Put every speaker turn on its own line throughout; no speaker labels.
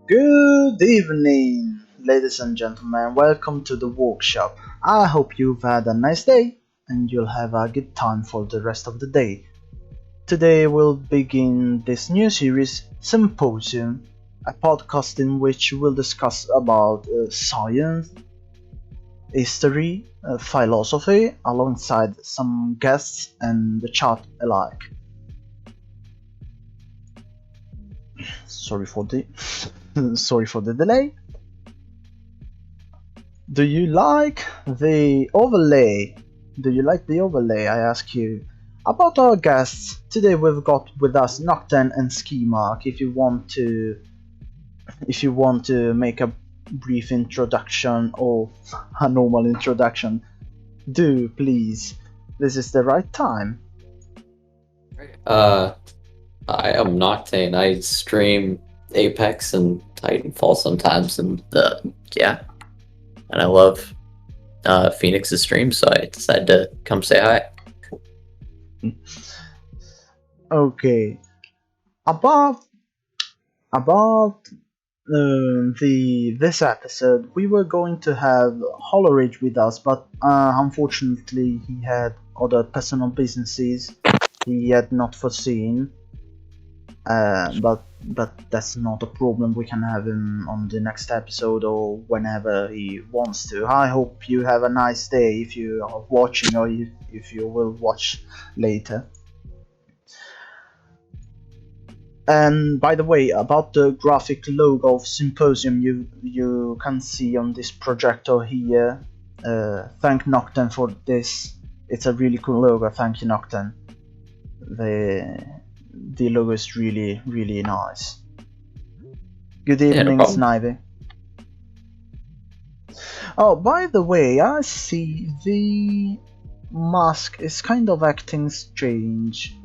Good evening, ladies and gentlemen. Welcome to the workshop. I hope you've had a nice day and you'll have a good time for the rest of the day. Today we'll begin this new series, Symposium, a podcast in which we'll discuss about science, history, philosophy, alongside some guests and the chat alike. Sorry for the sorry for the delay. Do you like the overlay? Do you like the overlay? I ask you. About our guests, today we've got with us Kn0cktane and Skimark. If you want to make a brief introduction or a normal introduction, do please. This is the right time.
I am Kn0cktane. I stream Apex and Titanfall sometimes, and I love Phoenix's stream, so I decided to come say hi.
Okay. About this episode, we were going to have Holleridge with us, but unfortunately he had other personal businesses he had not foreseen. But that's not a problem. We can have him on the next episode or whenever he wants to. I hope you have a nice day if you are watching or if you will watch later. And by the way, about the graphic logo of Symposium, you can see on this projector here. Thank Kn0cktane for this. It's a really cool logo. Thank you, Kn0cktane. The logo is really nice. Good evening, Snivy. Oh, by the way, I see the mask is kind of acting strange.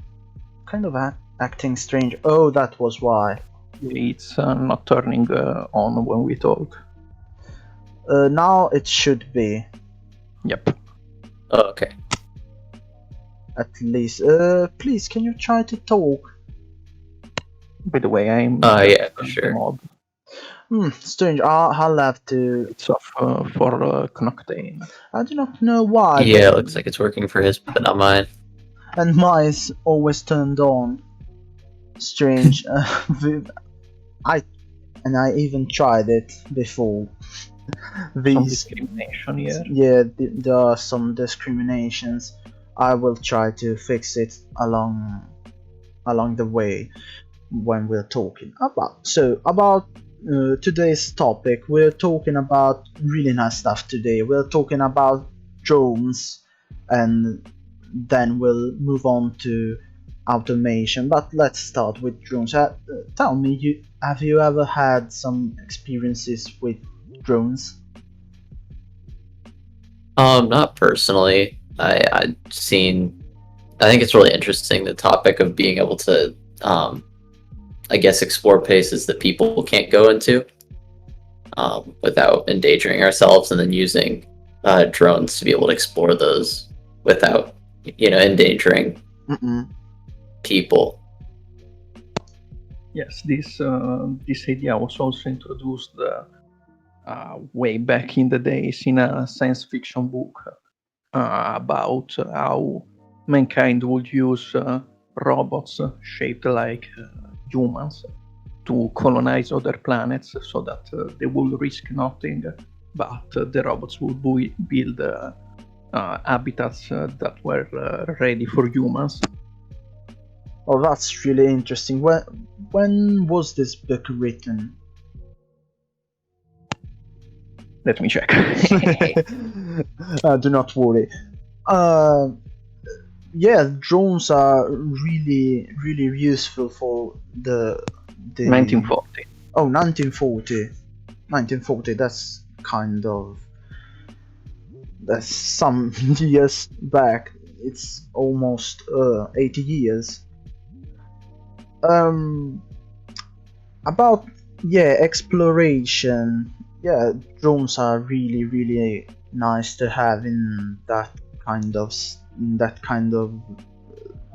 Oh, that was why.
It's not turning on when we talk.
Now it should be.
Yep.
Oh, okay.
At least. Please, can you try to talk?
By the way, I'm.
Yeah, sure.
Mod.
Strange. I'll have to.
It's off for Kn0cktane.
I do not know why.
Yeah, it looks like it's working for his, but not mine.
And mine's always turned on. Strange. I even tried it before.
Some discrimination here.
Yeah, there are some discriminations. I will try to fix it along the way when we're talking about. So about today's topic, we're talking about really nice stuff today. We're talking about drones, and then we'll move on to automation. But let's start with drones. Tell me, have you ever had some experiences with drones?
Not personally. I've seen. I think it's really interesting, the topic of being able to, I guess, explore places that people can't go into without endangering ourselves, and then using drones to be able to explore those without, endangering people.
Yes, this idea was also introduced way back in the days in a science fiction book about how mankind would use robots shaped like humans to colonize other planets, so that they would risk nothing, but the robots would build habitats that were ready for humans.
Oh, that's really interesting. When was this book written?
Let me check.
Do not worry. Yeah, drones are really useful for the
1940.
Oh, 1940. 1940. That's some years back. It's almost 80 years. About exploration. Yeah, drones are really nice to have in that kind of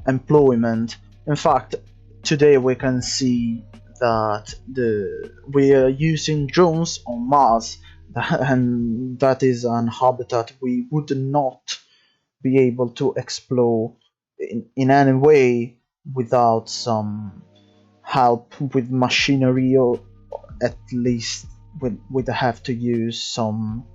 employment. In fact, today we can see that we are using drones on Mars, and that is an habitat we would not be able to explore in any way without some help with machinery, or at least we'd have to use some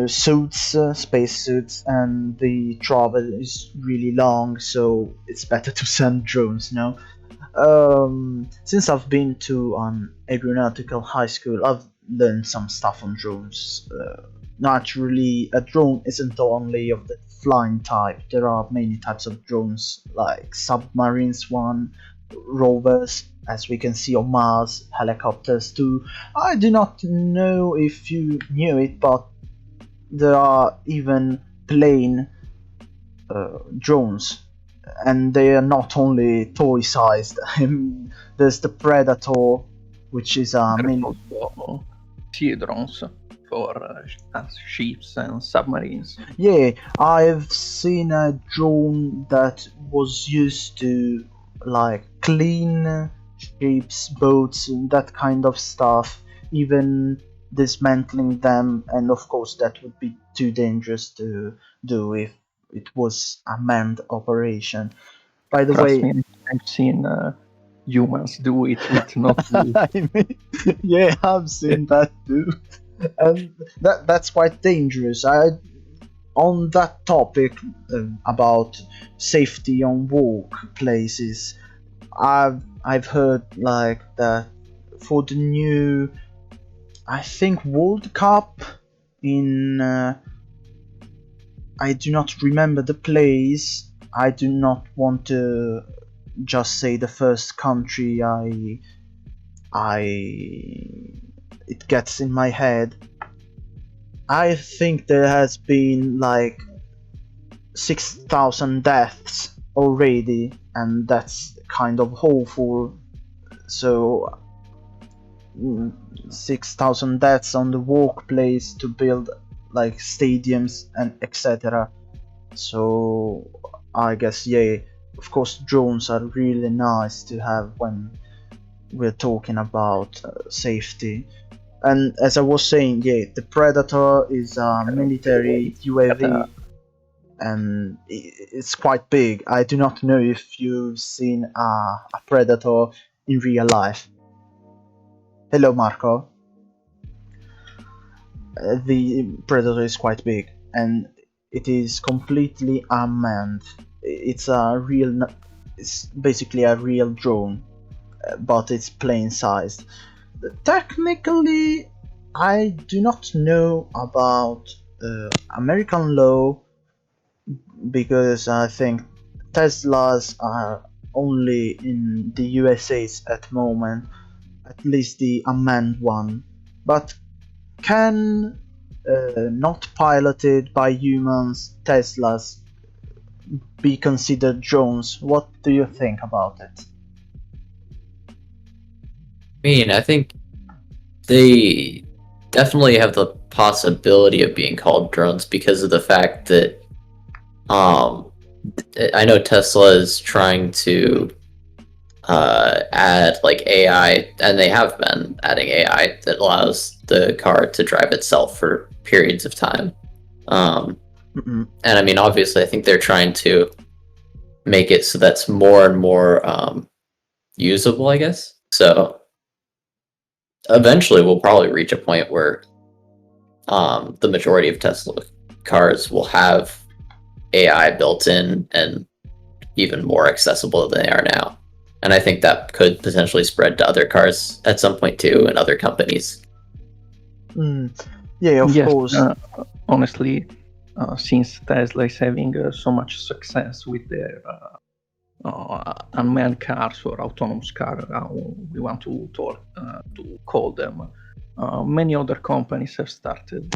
suits, space suits, and the travel is really long, so it's better to send drones now. Since I've been to an aeronautical high school, I've learned some stuff on drones. Naturally, a drone isn't only of the flying type. There are many types of drones, like submarines, rovers, as we can see on Mars, helicopters too. I do not know if you knew it, but there are even plane drones, and they are not only toy sized. There's the Predator, which is a
There's
mini.
also sea drones for ships and submarines.
Yeah, I've seen a drone that was used to like clean ships, boats, and that kind of stuff, even dismantling them, and of course that would be too dangerous to do if it was a manned operation. By the
Trust
way,
me, I've seen humans do it with not
I mean, yeah, I've seen that too, and that's quite dangerous. On that topic, about safety on workplaces, I've heard like that for the new, I think, World Cup in I do not remember the place. I do not want to just say the first country I it gets in my head. I think there has been like 6,000 deaths already, and that's kind of awful. So 6,000 deaths on the workplace to build like stadiums and etc. So I guess, yeah, of course drones are really nice to have when we're talking about safety. And as I was saying, yeah, the Predator is a military UAV, and it's quite big. I do not know if you've seen a Predator in real life. Hello, Marco. The Predator is quite big, and it is completely unmanned. It's basically a real drone, but it's plane sized. Technically, I do not know about American law, because I think Teslas are only in the USA's at the moment, at least the unmanned one. But can not piloted by humans Teslas be considered drones? What do you think about it?
I think they definitely have the possibility of being called drones because of the fact that I know Tesla is trying to add like AI, and they have been adding AI that allows the car to drive itself for periods of time. And I mean, obviously, I think they're trying to make it so that's more and more usable, I guess. So eventually, we'll probably reach a point where the majority of Tesla cars will have AI built in and even more accessible than they are now. And I think that could potentially spread to other cars at some point too, and other companies.
Yeah, of course.
Honestly, since Tesla is having so much success with their unmanned cars or autonomous cars, we want to call them, many other companies have started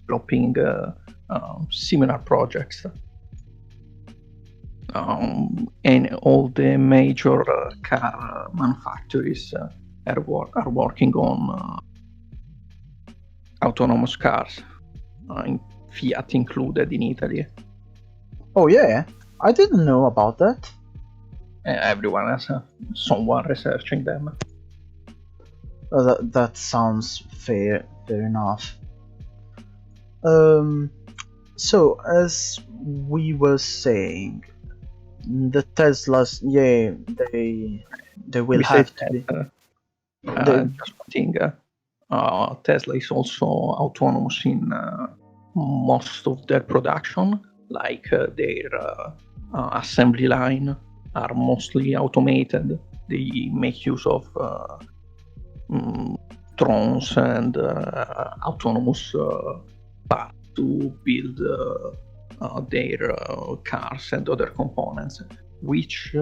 developing similar projects. And all the major car manufacturers are working on autonomous cars, Fiat included in Italy.
Oh yeah, I didn't know about that.
everyone has someone researching them.
That sounds fair enough. So as we were saying, the Teslas, yeah, they will
We said
have to be.
just one thing. Tesla is also autonomous in most of their production, like their assembly line are mostly automated. They make use of drones and autonomous parts to build their cars and other components, which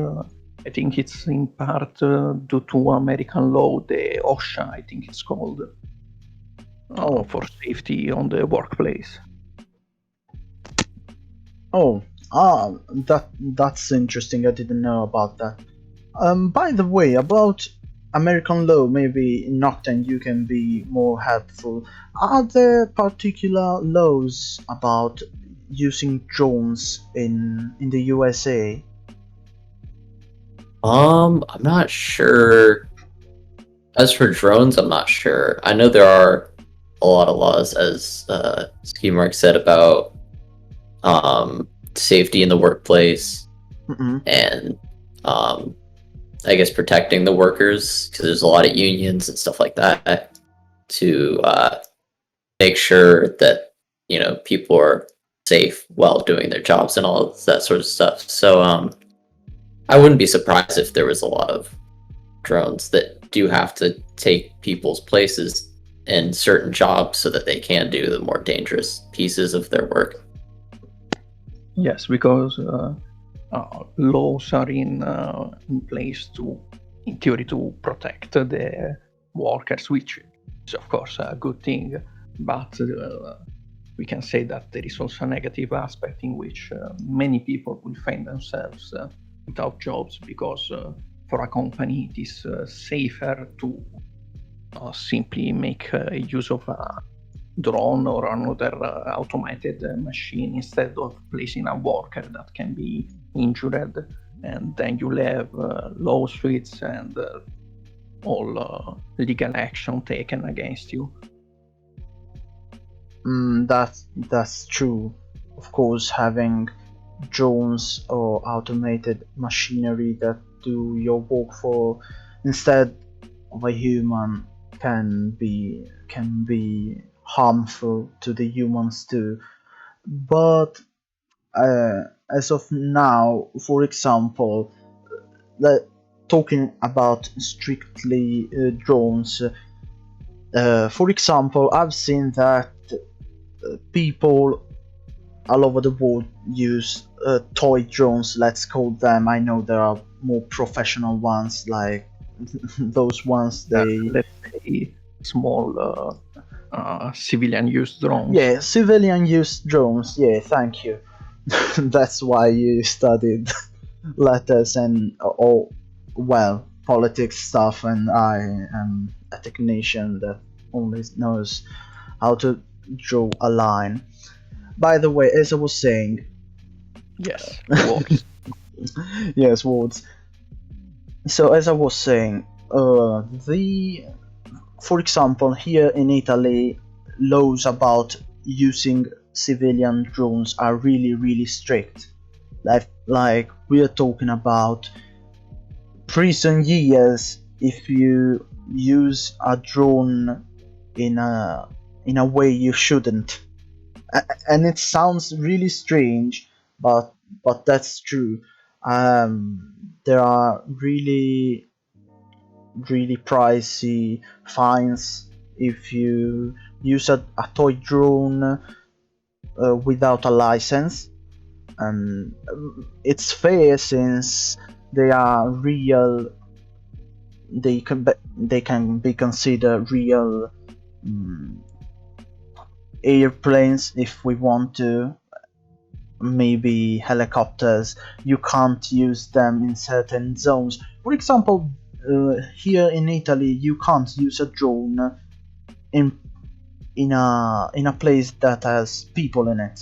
I think it's in part due to American law, the OSHA, I think it's called, for safety on the workplace.
That's interesting. I didn't know about that. By the way, about American law, maybe in Kn0cktane you can be more helpful. Are there particular laws about using drones in the USA?
I'm not sure. As for drones, I'm not sure. I know there are a lot of laws, as Skimark said, about safety in the workplace and I guess protecting the workers, because there's a lot of unions and stuff like that to make sure that people are safe while doing their jobs and all that sort of stuff. So I wouldn't be surprised if there was a lot of drones that do have to take people's places in certain jobs so that they can do the more dangerous pieces of their work.
Yes, because laws are in place in theory, to protect the workers, which is of course a good thing. But we can say that there is also a negative aspect in which many people will find themselves without jobs, because for a company it is safer to simply make use of a drone or another automated machine instead of placing a worker that can be injured, and then you'll have lawsuits and all legal action taken against you.
That's true. Of course, having drones or automated machinery that do your work for instead of a human can be harmful to the humans too. But as of now, for example, talking about strictly drones, for example, I've seen that people all over the world use toy drones, let's call them. I know there are more professional ones, like those ones
let's say small civilian use drones.
Yeah, civilian use drones. Yeah, thank you. That's why you studied letters and well, politics stuff, and I am a technician that only knows how to draw a line. By the way, as I was saying,
yes, words.
yes, words. So as I was saying, for example, here in Italy, laws about using civilian drones are really strict. Like we are talking about prison years if you use a drone in a way you shouldn't. And it sounds really strange, but that's true. There are really pricey fines if you use a toy drone without a license, and it's fair since they are real. They can be considered real airplanes if we want to. Maybe helicopters. You can't use them in certain zones. For example, here in Italy, you can't use a drone in a place that has people in it,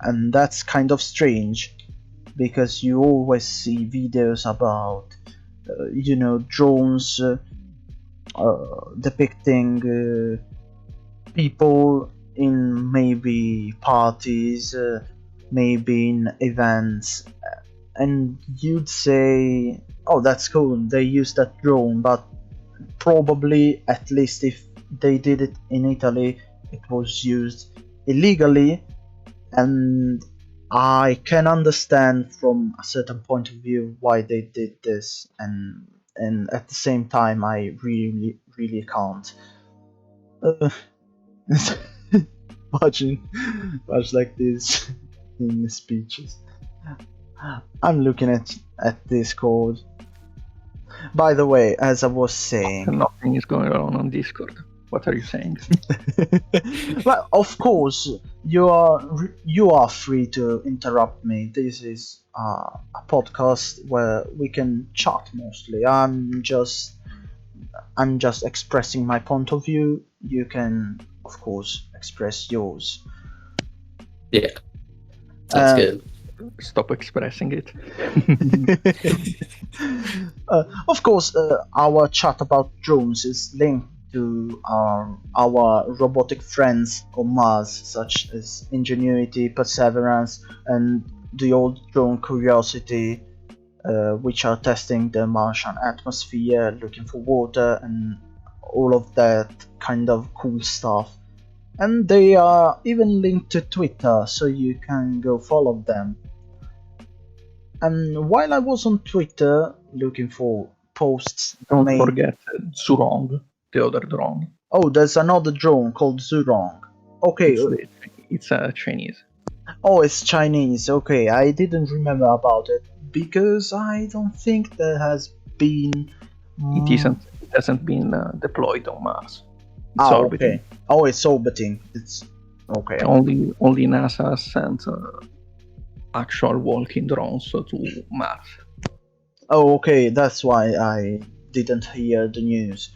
and that's kind of strange. because you always see videos about drones depicting people in maybe parties, maybe in events, and you'd say, oh, that's cool, they use that drone, but probably, at least if they did it in Italy, it was used illegally. And I can understand from a certain point of view why they did this, and at the same time I really can't. Much like this in the speeches. I'm looking at Discord. By the way, as I was saying,
nothing is going on Discord. What are you saying?
Well, of course, you are free to interrupt me. This is a podcast where we can chat mostly. I'm just expressing my point of view. You can, of course, express yours.
Yeah, sounds good.
Stop expressing it.
Of course, our chat about drones is linked to our robotic friends on Mars, such as Ingenuity, Perseverance, and the old drone Curiosity, which are testing the Martian atmosphere, looking for water, and all of that kind of cool stuff. And they are even linked to Twitter, so you can go follow them. And while I was on Twitter looking for posts,
don't forget Zhurong, the other drone.
Oh, there's another drone called Zhurong. Okay.
It's Chinese.
Oh, it's Chinese. Okay, I didn't remember about it because I don't think there has been.
It hasn't been deployed on Mars. It's orbiting.
Okay. Oh, it's orbiting. It's okay.
Only NASA sent actual walking drones to Mars.
Oh, okay. That's why I didn't hear the news.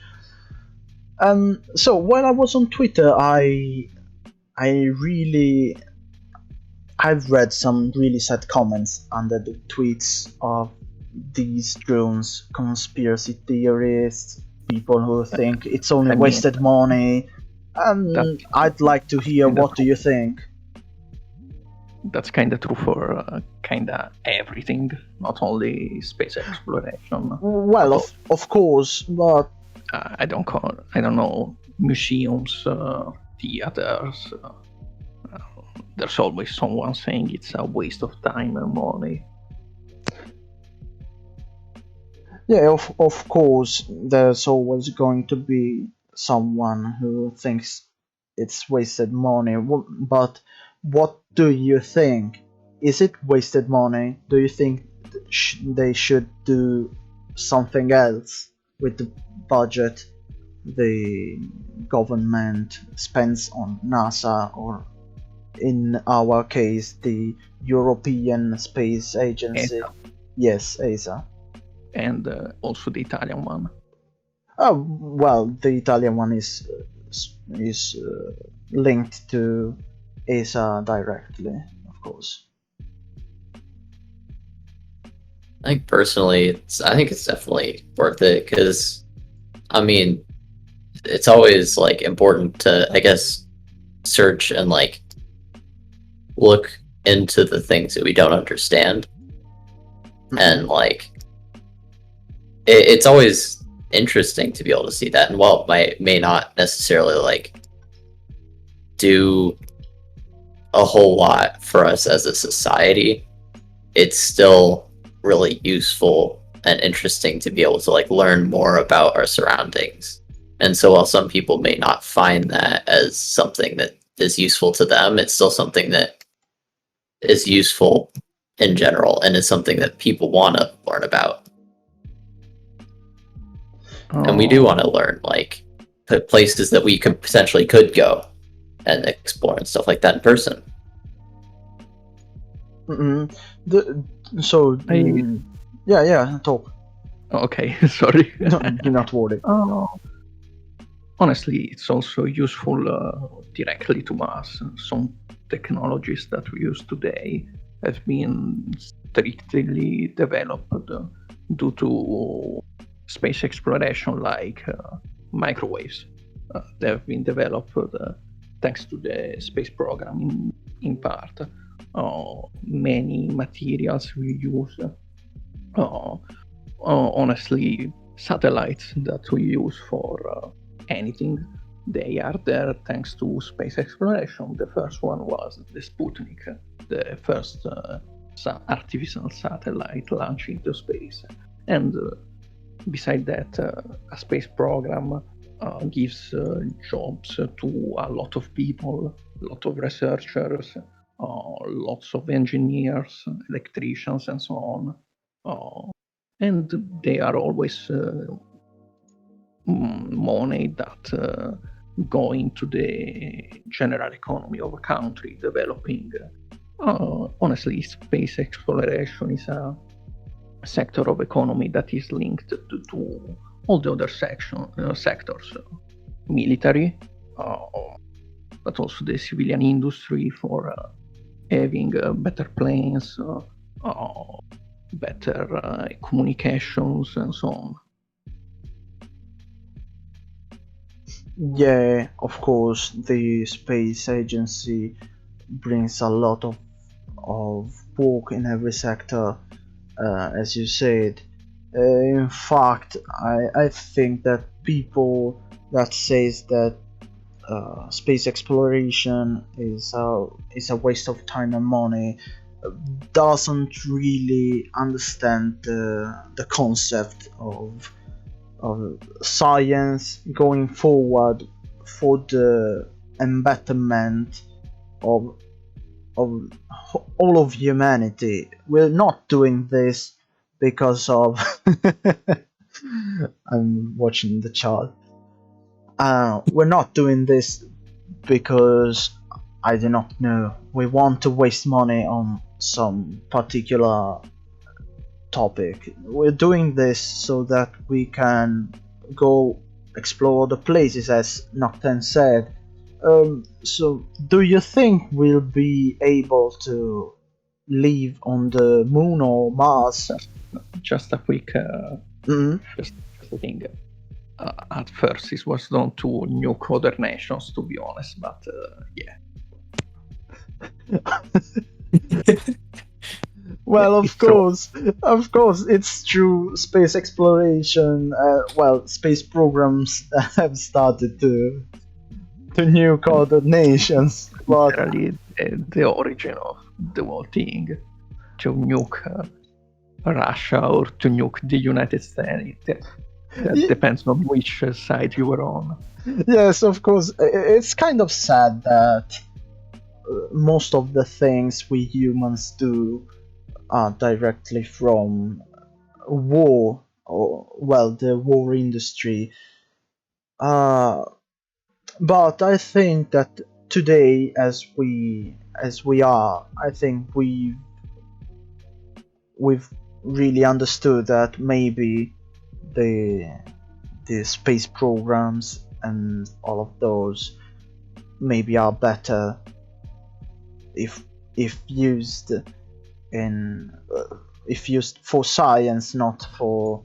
So while I was on Twitter, I've read some really sad comments under the tweets of these drones, conspiracy theorists, people who think it's only wasted money. I'd like to hear what do you think.
That's kind of true for kind of everything, not only space exploration.
Well, of course, but
I don't know, museums, theaters. There's always someone saying it's a waste of time and money.
Yeah, of course, there's always going to be someone who thinks it's wasted money. But what do you think? Is it wasted money? Do you think they should do something else with the budget the government spends on NASA, or in our case the European Space Agency?
ESA.
Yes, ESA.
And also the Italian one.
Oh, well, the Italian one is linked to ESA directly, of course.
I think personally, I think it's definitely worth it because, I mean, it's always like important to, I guess, search and like look into the things that we don't understand, and like it's always interesting to be able to see that. And while it may not necessarily like do a whole lot for us as a society, it's still really useful and interesting to be able to like learn more about our surroundings. And so while some people may not find that as something that is useful to them, it's still something that is useful in general, and it's something that people want to learn about. And we do want to learn like places that we could potentially could go and explore and stuff like that in person.
Yeah, talk.
Okay, sorry.
No, you're not worried.
Honestly, it's also useful directly to us. Some technologies that we use today have been strictly developed due to space exploration, like microwaves. They have been developed thanks to the space program in part. Many materials we use, honestly, satellites that we use for anything, they are there thanks to space exploration. The first one was the Sputnik, the first artificial satellite launched into space. And beside that, a space program gives jobs to a lot of people, a lot of researchers, lots of engineers, electricians, and so on. And they are always money that go into the general economy of a country developing. Honestly, space exploration is a sector of economy that is linked to all the other sectors, military, but also the civilian industry for having better planes, better communications, and so on.
Yeah, of course, the space agency brings a lot of work in every sector, as you said. In fact, I think that people that says that space exploration is a waste of time and money doesn't really understand the concept of science going forward for the embetterment of all of humanity. We're not doing this because of I'm watching the chat. We're not doing this because I do not know. We want to waste money on some particular topic. We're doing this so that we can go explore the places, as Kn0cktane said. So, do you think we'll be able to live on the moon or Mars?
Just a quick just a thing. At first, it was done to nuke other nations, to be honest, but yeah.
Well, of course, it's true. Space exploration, space programs have started to nuke other nations. But
literally, the origin of the whole thing, to nuke Russia or to nuke the United States. That depends on which side you were on.
Yes, of course. It's kind of sad that most of the things we humans do are directly from war, or the war industry. But I think that today, as we are, I think we've really understood that maybe the space programs and all of those maybe are better if used for science, not for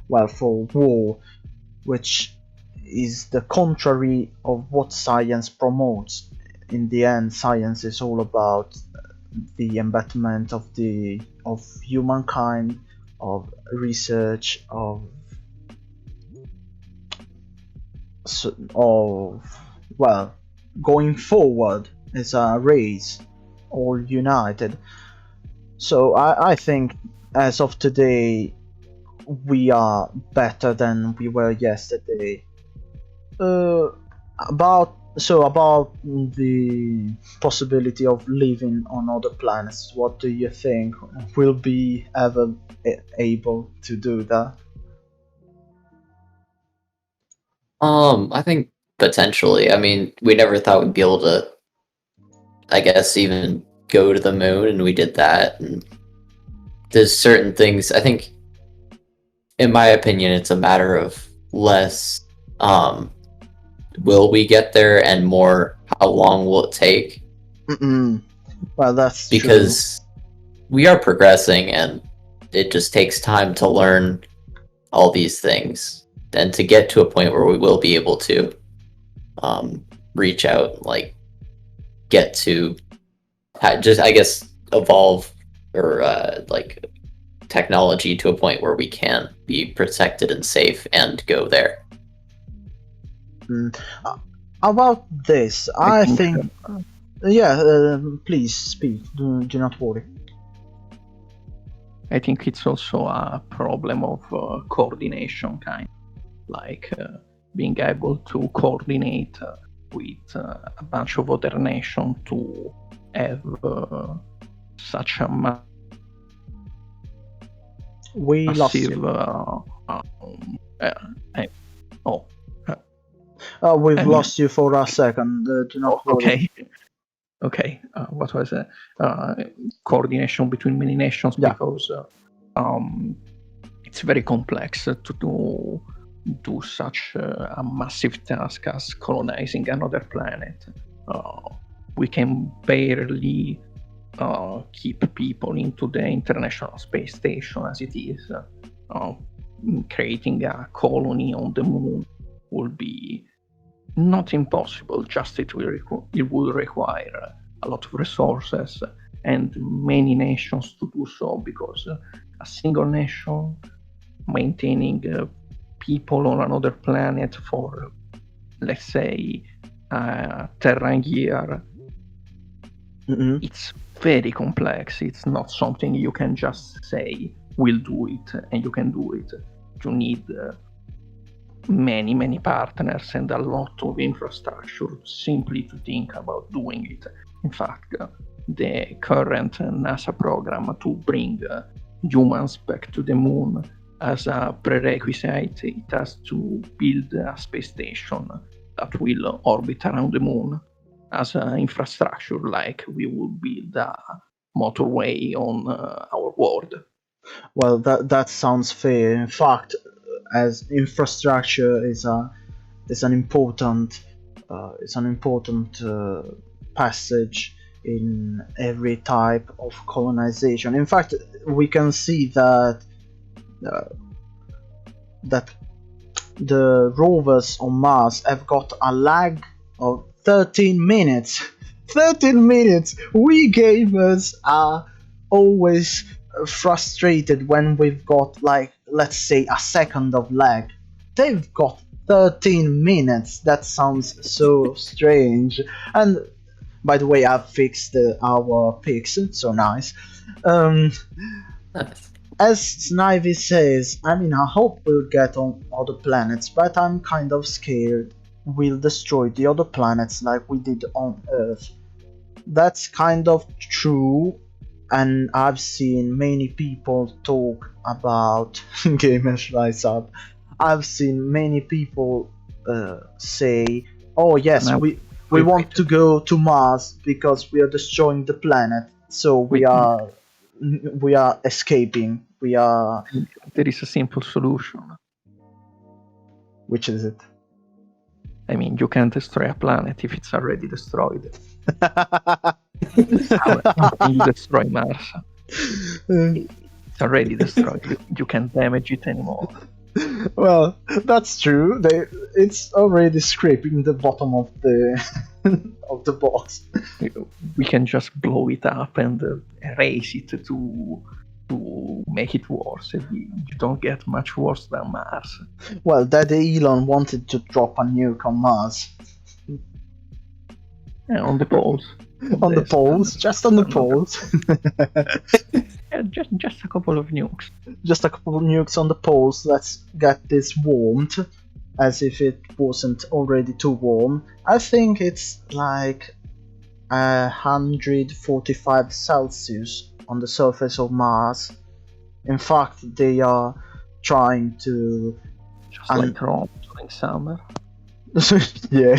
war, which is the contrary of what science promotes. In the end, science is all about the embetterment of humankind, of research, of going forward as a race, all united. So I think as of today we are better than we were yesterday. About the possibility of living on other planets, what do you think? Will be ever able to do that?
I think potentially. I mean, we never thought we'd be able to, I guess, even go to the moon, and we did that. And there's certain things, I think, in my opinion, it's a matter of less, will we get there, and more, how long will it take?
Well, that's
because we are progressing, and it just takes time to learn all these things and to get to a point where we will be able to reach out, like get to just, I guess, evolve or like technology to a point where we can be protected and safe and go there.
true. About this, I think yeah, please speak. Do not worry.
I think it's also a problem of coordination, kind of, like being able to coordinate with a bunch of other nations to have such a
We lost
massive.
We've lost you for a second. Do not worry.
Okay. Okay. What was it? Coordination between many nations,
Yeah.
because it's very complex to do such a massive task as colonizing another planet. We can barely keep people into the International Space Station as it is. Creating a colony on the moon will be not impossible, just it will require a lot of resources and many nations to do so, because a single nation maintaining people on another planet for, let's say, a Terran year, it's very complex. It's not something you can just say, we'll do it, and you can do it. You need many partners and a lot of infrastructure simply to think about doing it. In fact, the current NASA program to bring humans back to the moon, as a prerequisite, it has to build a space station that will orbit around the moon as an infrastructure, like we would build a motorway on our world.
Well, that sounds fair. In fact, as infrastructure is an important passage in every type of colonization. In fact, we can see that the rovers on Mars have got a lag of 13 minutes. 13 minutes! We gamers are always frustrated when we've got, like, let's say a second of lag. They've got 13 minutes. That sounds so strange. And by the way, I've fixed our pics, so nice. As Snivy says, I mean, I hope we'll get on other planets, but I'm kind of scared we'll destroy the other planets like we did on Earth. That's kind of true, and I've seen many people talk about Gamers Rise Up. I've seen many people say, oh yes, we want to go to Mars because we are destroying the planet, so we are escaping.
There is a simple solution.
Which is it?
I mean, you can't destroy a planet if it's already destroyed. How can you destroy Mars? It's already destroyed. You can't damage it anymore.
Well, that's true. It's already scraping the bottom of the of the box.
We can just blow it up and erase it to make it worse. You don't get much worse than Mars.
Well, Daddy Elon wanted to drop a nuke on Mars.
Yeah, on the poles.
On the poles, just on the poles.
Yeah, just a couple of nukes.
Just a couple of nukes on the poles. Let's get this warmed, as if it wasn't already too warm. I think it's like 145 Celsius on the surface of Mars. In fact, they are trying to...
Just like Rome during summer.
Yeah.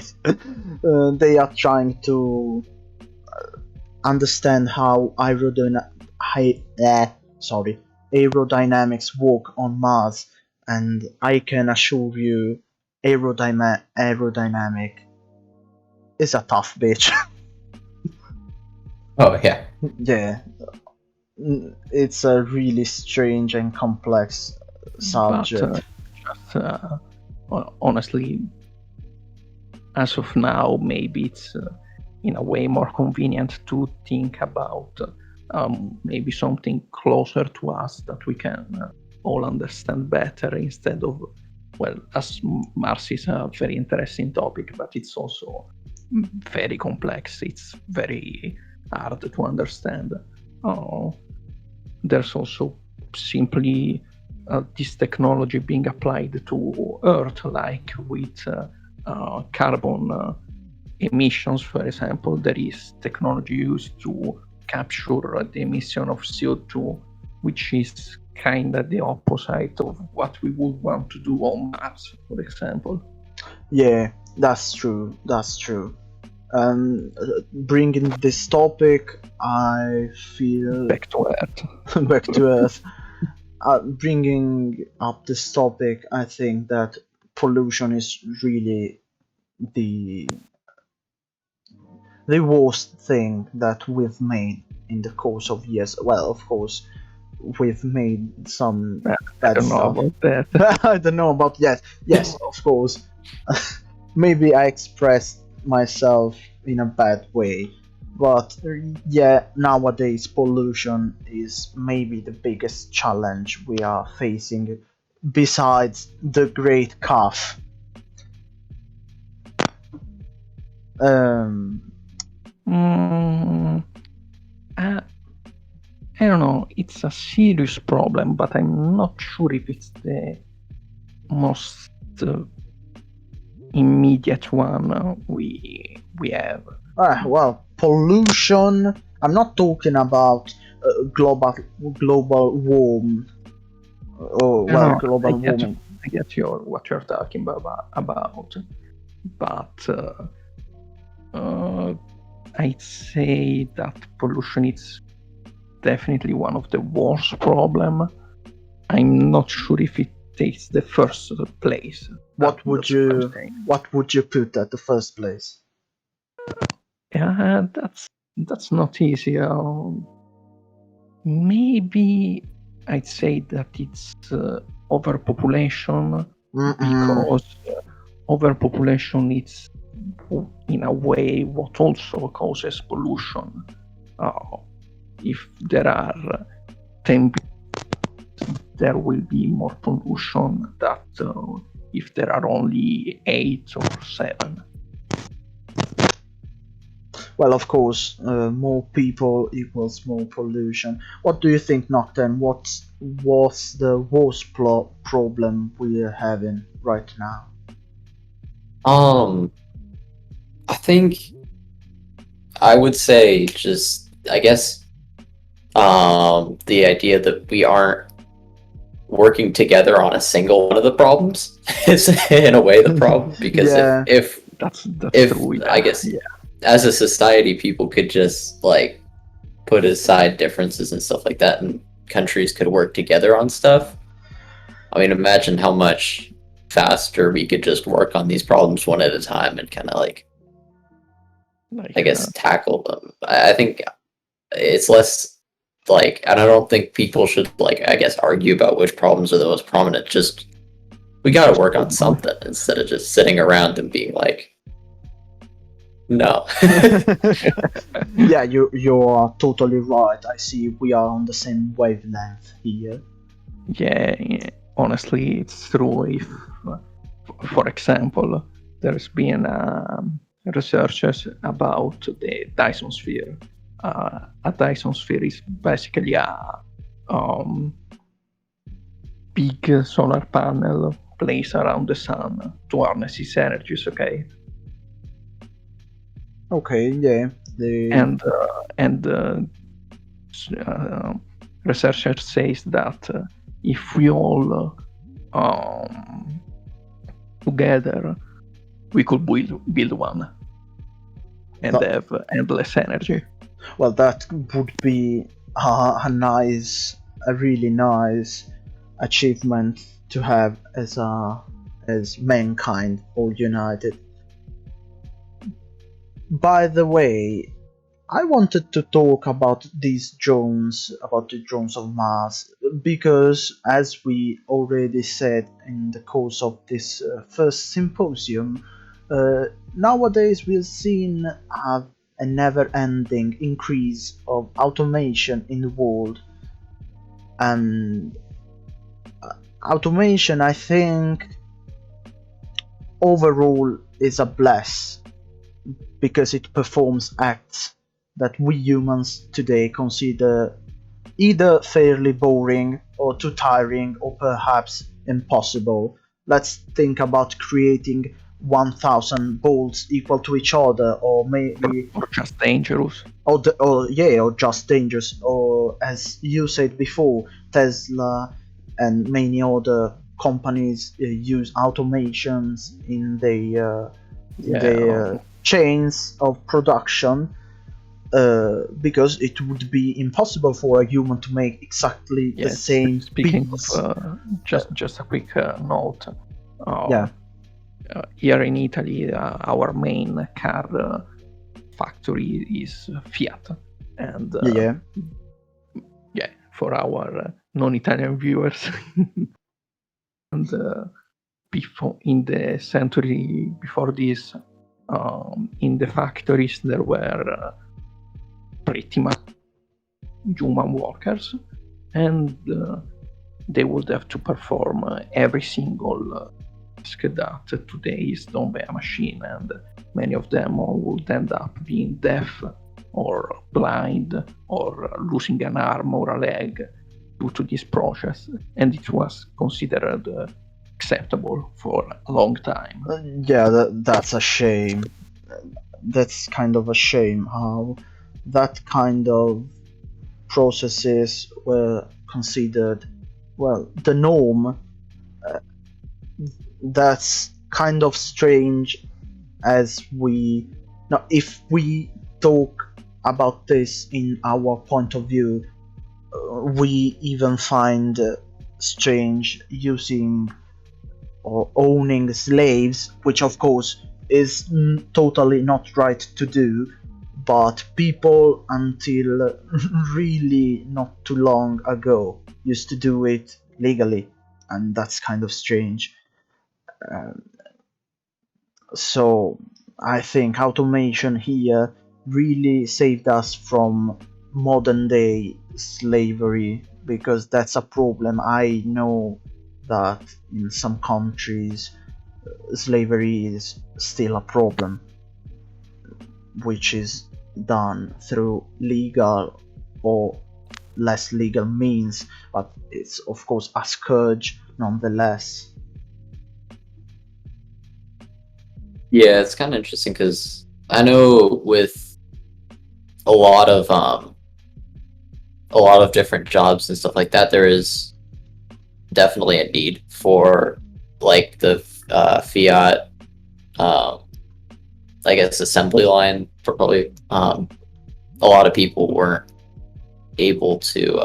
They are trying to understand how aerodynamics work on Mars, and I can assure you aerodynamic is a tough bitch.
Oh yeah.
Yeah, it's a really strange and complex subject.
But honestly, as of now, maybe it's in a way more convenient to think about maybe something closer to us that we can all understand better, instead of, well, as Mars is a very interesting topic, but it's also very complex. It's very hard to understand. There's also simply this technology being applied to Earth, like with carbon emissions, for example. There is technology used to capture the emission of CO2, which is kind of the opposite of what we would want to do on Mars, for example.
Yeah, that's true. That's true. Bringing this topic, I feel
Back to Earth.
back to Earth. Bringing up this topic, I think that pollution is really the worst thing that we've made in the course of years. Well, of course, we've made some
I
bad
don't know
stuff.
about that.
I don't know about that. Yes, of course. Maybe I expressed myself in a bad way, but yeah, nowadays pollution is maybe the biggest challenge we are facing, besides the Great Cough. Um,
I don't know. It's a serious problem, but I'm not sure if it's the most immediate one we have.
well, pollution. I'm not talking about global warm. Oh well,
No,
global warming.
I get what you're talking about, but I'd say that pollution is definitely one of the worst problem. I'm not sure if it takes the first place.
What would
That's what I'm
you
saying.
What would you put at the first place?
Yeah, that's not easy. Maybe I'd say that it's overpopulation, because overpopulation is in a way what also causes pollution. If there are 10 there will be more pollution than if there are only 8 or 7.
Well, of course, more people equals more pollution. What do you think, Nocturne? What's the worst problem we're having right now?
I think I would say just, I guess, the idea that we aren't working together on a single one of the problems is in a way the problem, because
Yeah.
if
That's true. Yeah.
I guess
Yeah.
as a society people could just like put aside differences and stuff like that, and countries could work together on stuff. I mean, imagine how much faster we could just work on these problems one at a time and kind of like, I guess, tackle them. I think it's less like, and I don't think people should, like, I guess, argue about which problems are the most prominent. Just, we gotta work on something instead of just sitting around and being like, no.
Yeah, you are totally right. I see we are on the same wavelength here.
Yeah, honestly, it's true. If, for example, there's been researches about the Dyson sphere. A Dyson sphere is basically a big solar panel placed around the sun to harness its energies. Okay.
Okay, yeah.
And researchers says that if we all together, we could build one and have endless energy.
Well, that would be a really nice achievement to have as mankind all united. By the way, I wanted to talk about these drones, about the drones of Mars, because as we already said in the course of this first symposium, nowadays we're seeing a never-ending increase of automation in the world, and automation, I think, overall is a bless because it performs acts that we humans today consider either fairly boring or too tiring or perhaps impossible. Let's think about creating 1000 bolts equal to each other, or maybe
Or just dangerous.
or just dangerous, or as you said before, Tesla and many other companies use automations in their chains of production, because it would be impossible for a human to make exactly the same
Speaking
piece.
of, just a quick note.
Yeah.
Here in Italy, our main car factory is Fiat, and for our non-Italian viewers, and before, in the century before this, in the factories there were pretty much human workers, and they would have to perform every single task that today is done by a machine, and many of them would end up being deaf or blind or losing an arm or a leg due to this process, and it was considered acceptable for a long time.
That's a shame. That's kind of a shame how that kind of processes were considered, well, the norm. That's kind of strange, as we now, if we talk about this in our point of view, we even find strange using or owning slaves, which of course is totally not right to do, but people until really not too long ago used to do it legally, and that's kind of strange. So I think automation here really saved us from modern day slavery, because that's a problem. I know that in some countries slavery is still a problem, which is done through legal or less legal means, but it's of course a scourge nonetheless.
Yeah, it's kind of interesting because I know with a lot of different jobs and stuff like that, there is definitely a need for like the Fiat, I guess, assembly line for probably a lot of people weren't able to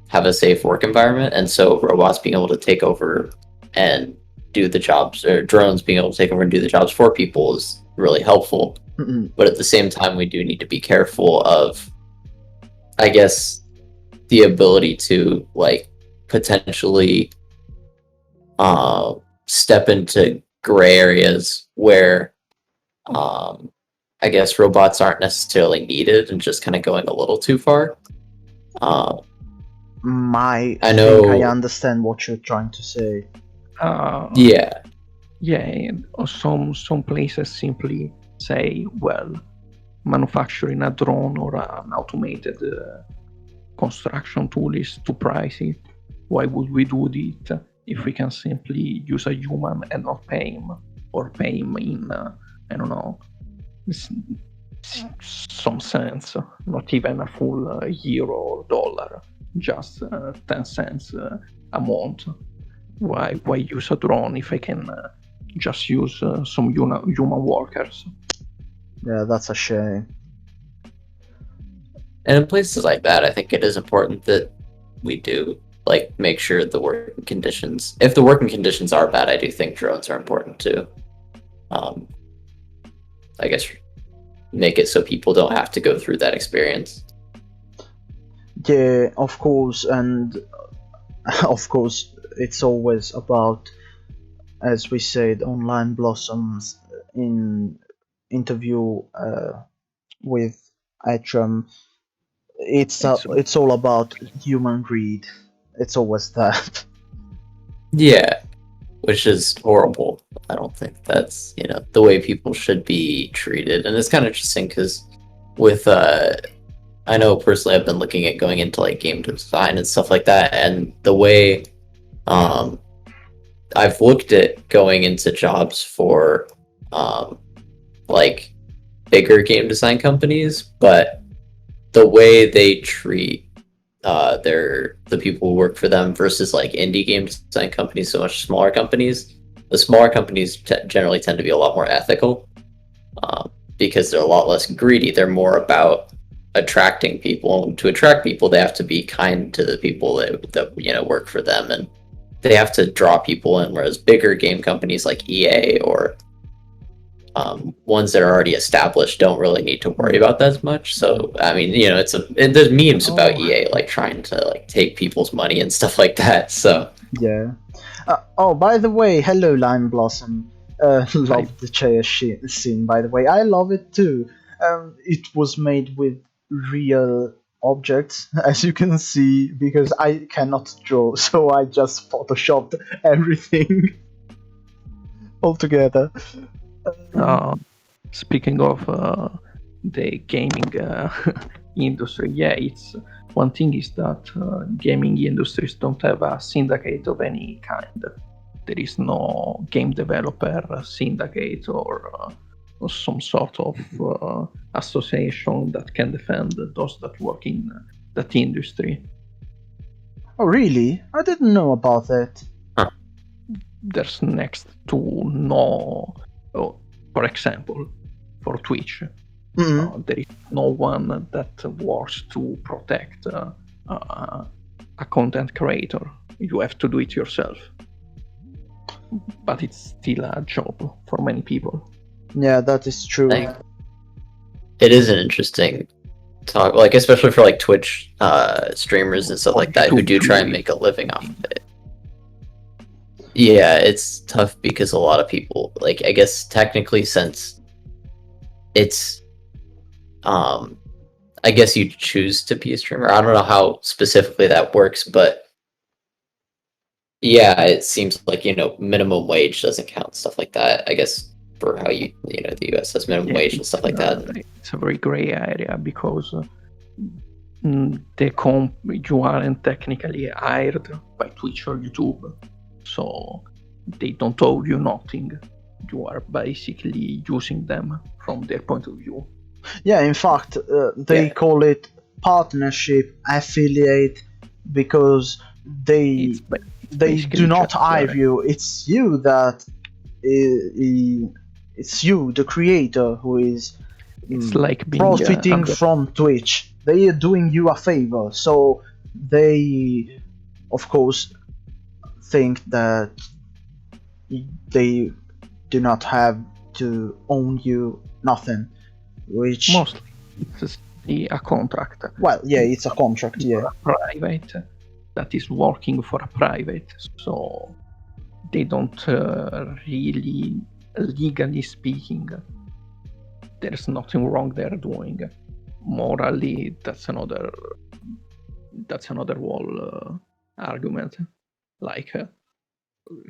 have a safe work environment, and so robots being able to take over and do the jobs, or drones being able to take over and do the jobs for people, is really helpful. But at the same time, we do need to be careful of, I guess, the ability to like potentially step into gray areas where I guess robots aren't necessarily needed and just kind of going a little too far.
I
I know.
think I understand what you're trying to say.
Yeah, and some places simply say, well, manufacturing a drone or an automated construction tool is too pricey. Why would we do it if we can simply use a human and not pay him, or pay him in, I don't know, some cents, not even a full euro or dollar, just 10 cents a month. Why use a drone if I can just use some human workers?
Yeah, that's a shame.
And in places like that, I think it is important that we do like make sure the working conditions, if the working conditions are bad, I do think drones are important too. I guess make it so people don't have to go through that experience.
Yeah, of course, and of course, it's always about, as we said, online blossoms in interview with Atram. It's all about human greed. It's always that.
Yeah, which is horrible. I don't think that's, the way people should be treated. And it's kind of interesting because with I know personally I've been looking at going into like game design and stuff like that, and the way I've looked at going into jobs for like bigger game design companies, but the way they treat the people who work for them versus like indie game design companies, so much smaller companies. The smaller companies generally tend to be a lot more ethical because they're a lot less greedy. They're more about attracting people. And to attract people, they have to be kind to the people that work for them, and they have to draw people in. Whereas bigger game companies like EA or ones that are already established don't really need to worry about that as much. So I mean, there's memes about EA like trying to like take people's money and stuff like that. So
Yeah. By the way, hello Lime Blossom. Love the chair scene. By the way, I love it too. It was made with real objects, as you can see, because I cannot draw, so I just photoshopped everything all together.
Speaking of the gaming industry, yeah, it's one thing is that gaming industries don't have a syndicate of any kind. There is no game developer syndicate or some sort of association that can defend those that work in that industry.
Oh, really? I didn't know about that.
There's next to no. For example, for Twitch, there is no one that works to protect a content creator. You have to do it yourself. But it's still a job for many people.
Yeah, that is true.
It is an interesting talk, like especially for like Twitch streamers and stuff like that who do try and make a living off of it. Yeah, it's tough because a lot of people, like, I guess technically since it's I guess you choose to be a streamer. I don't know how specifically that works, but yeah, it seems like, minimum wage doesn't count, stuff like that. I guess for how the US has minimum wage and stuff like that.
It's a very gray area because you aren't technically hired by Twitch or YouTube, so they don't owe you nothing. You are basically using them from their point of view.
Yeah, in fact, they call it partnership, affiliate, because they do not hire you. It's you that it's you, the creator, who is
like
profiting from Twitch. They are doing you a favor, so they, of course, think that they do not have to own you nothing, which
mostly it's a contract.
Well, yeah, it's a contract. Yeah,
a private that is working for a private, so they don't really, legally speaking, there's nothing wrong they're doing. Morally, that's another whole argument. Like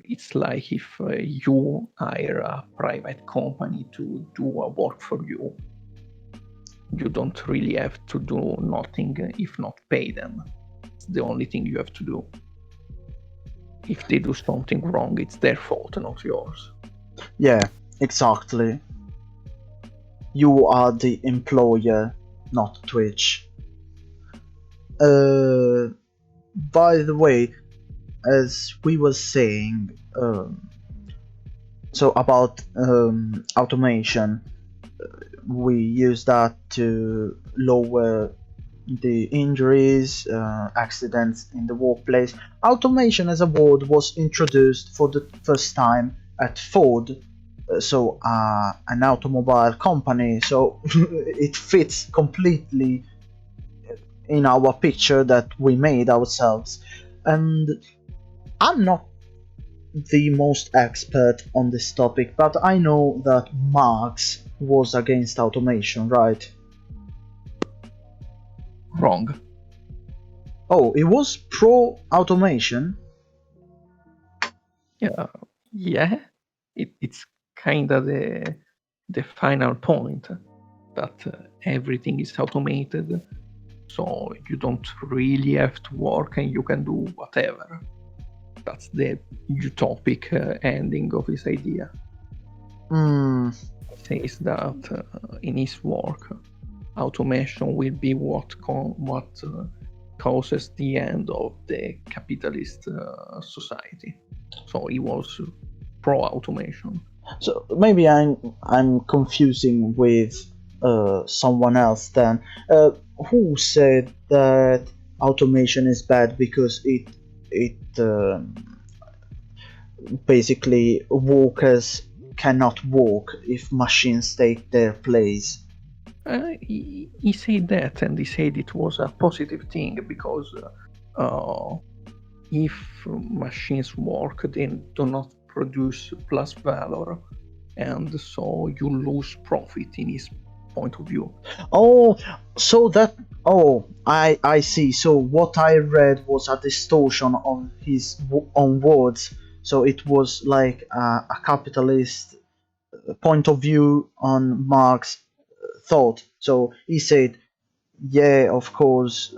it's like if you hire a private company to do a work for you, you don't really have to do nothing if not pay them. It's the only thing you have to do. If they do something wrong, it's their fault, not yours.
Yeah, exactly. You are the employer, not Twitch. By the way, as we were saying, so about automation, we use that to lower the injuries, accidents in the workplace. Automation as a word was introduced for the first time at Ford an automobile company. So it fits completely in our picture that we made ourselves. And I'm not the most expert on this topic, but I know that Marx was against automation, right?
Wrong.
Oh, he was pro automation?
Yeah. It's kind of the final point that everything is automated, so you don't really have to work and you can do whatever. That's the utopic ending of his idea.
Hmm.
He says that in his work, automation will be what causes the end of the capitalist society. So he was pro automation.
So maybe I'm confusing with someone else then. Who said that automation is bad because it basically workers cannot work if machines take their place?
He said that, and he said it was a positive thing because if machines work, they do not produce plus value, and so you lose profit in his point of view.
Oh, so that. Oh, I see. So what I read was a distortion of his own words. So it was like a capitalist point of view on Marx thought. So he said, yeah, of course,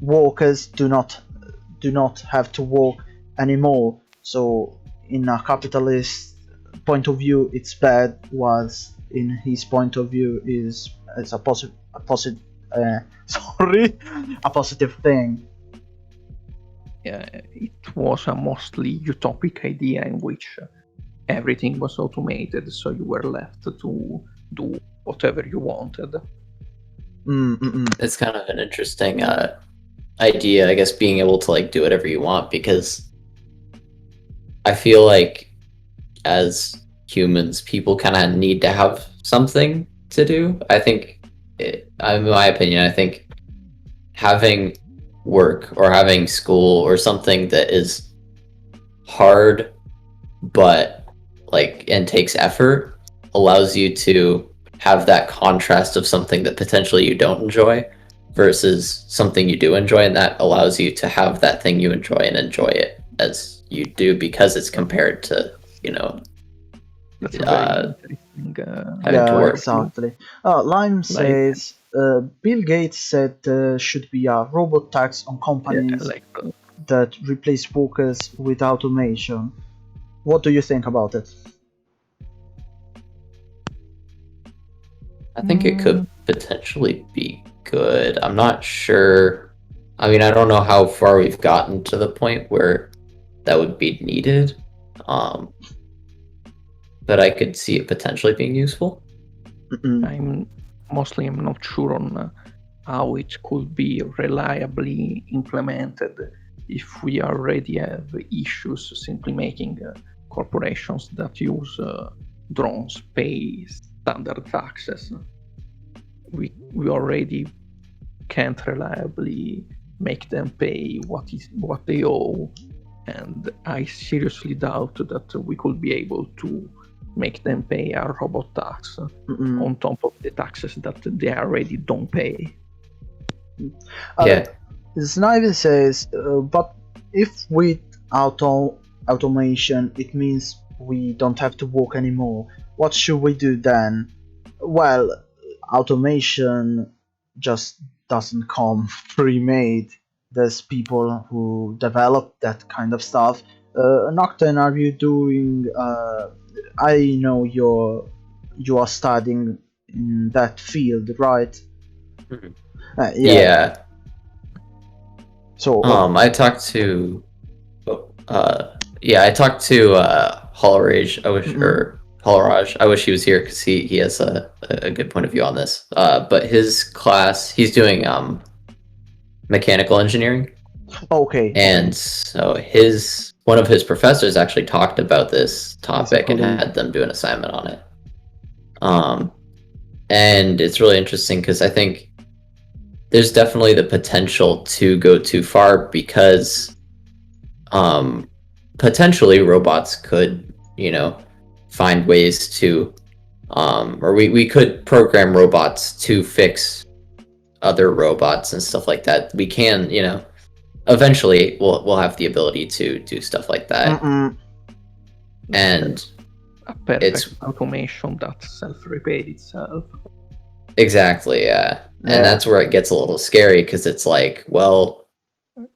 workers do not have to work anymore. So in a capitalist point of view, it's bad. Was in his point of view is it's a positive sorry, a positive thing.
It was a mostly utopic idea in which everything was automated, so you were left to do whatever you wanted.
It's kind of an interesting idea, I guess, being able to like do whatever you want, because I feel like as humans, people kind of need to have something to do. I think, in my opinion, I think having work or having school or something that is hard but like and takes effort allows you to have that contrast of something that potentially you don't enjoy versus something you do enjoy, and that allows you to have that thing you enjoy and enjoy it as you do because it's compared to, you know,
That's a very interesting.
having to work.
Exactly. Lime says Bill Gates said there should be a robot tax on companies that replace workers with automation. What do you think about it?
I think it could potentially be good. I'm not sure. I mean, I don't know how far we've gotten to the point where that would be needed. But I could see it potentially being useful.
I'm not sure on how it could be reliably implemented if we already have issues simply making corporations that use drones pay standard taxes. We already can't reliably make them pay what they owe, and I seriously doubt that we could be able to make them pay a robot tax on top of the taxes that they already don't pay.
Snivel says, but if with automation it means we don't have to work anymore, what should we do then? Well, automation just doesn't come pre-made. There's people who develop that kind of stuff. Kn0cktane, are you doing? I know you are studying in that field, right?
Yeah.
So
I talked to I talked to Hollerage. I wish or Hollerage. I wish he was here because he has a good point of view on this. But his class, he's doing mechanical engineering.
Okay.
And so his one of his professors actually talked about this topic and
colleague.
had them do an assignment on it. And it's really interesting because I think there's definitely the potential to go too far because potentially robots could, find ways to, or we could program robots to fix other robots and stuff like that. We can, eventually we'll have the ability to do stuff like that. And
a perfect automation that self-repair itself.
Exactly, yeah. And that's where it gets a little scary because it's like, well,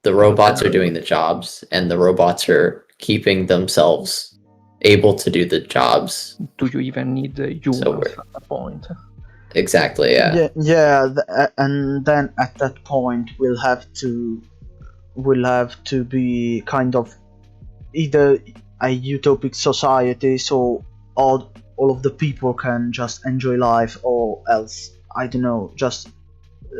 the robots are doing the jobs and the robots are keeping themselves able to do the jobs.
Do you even need humans at that point?
Exactly, yeah.
And then at that point we'll have to be kind of either a utopic society so all of the people can just enjoy life, or else, I don't know, just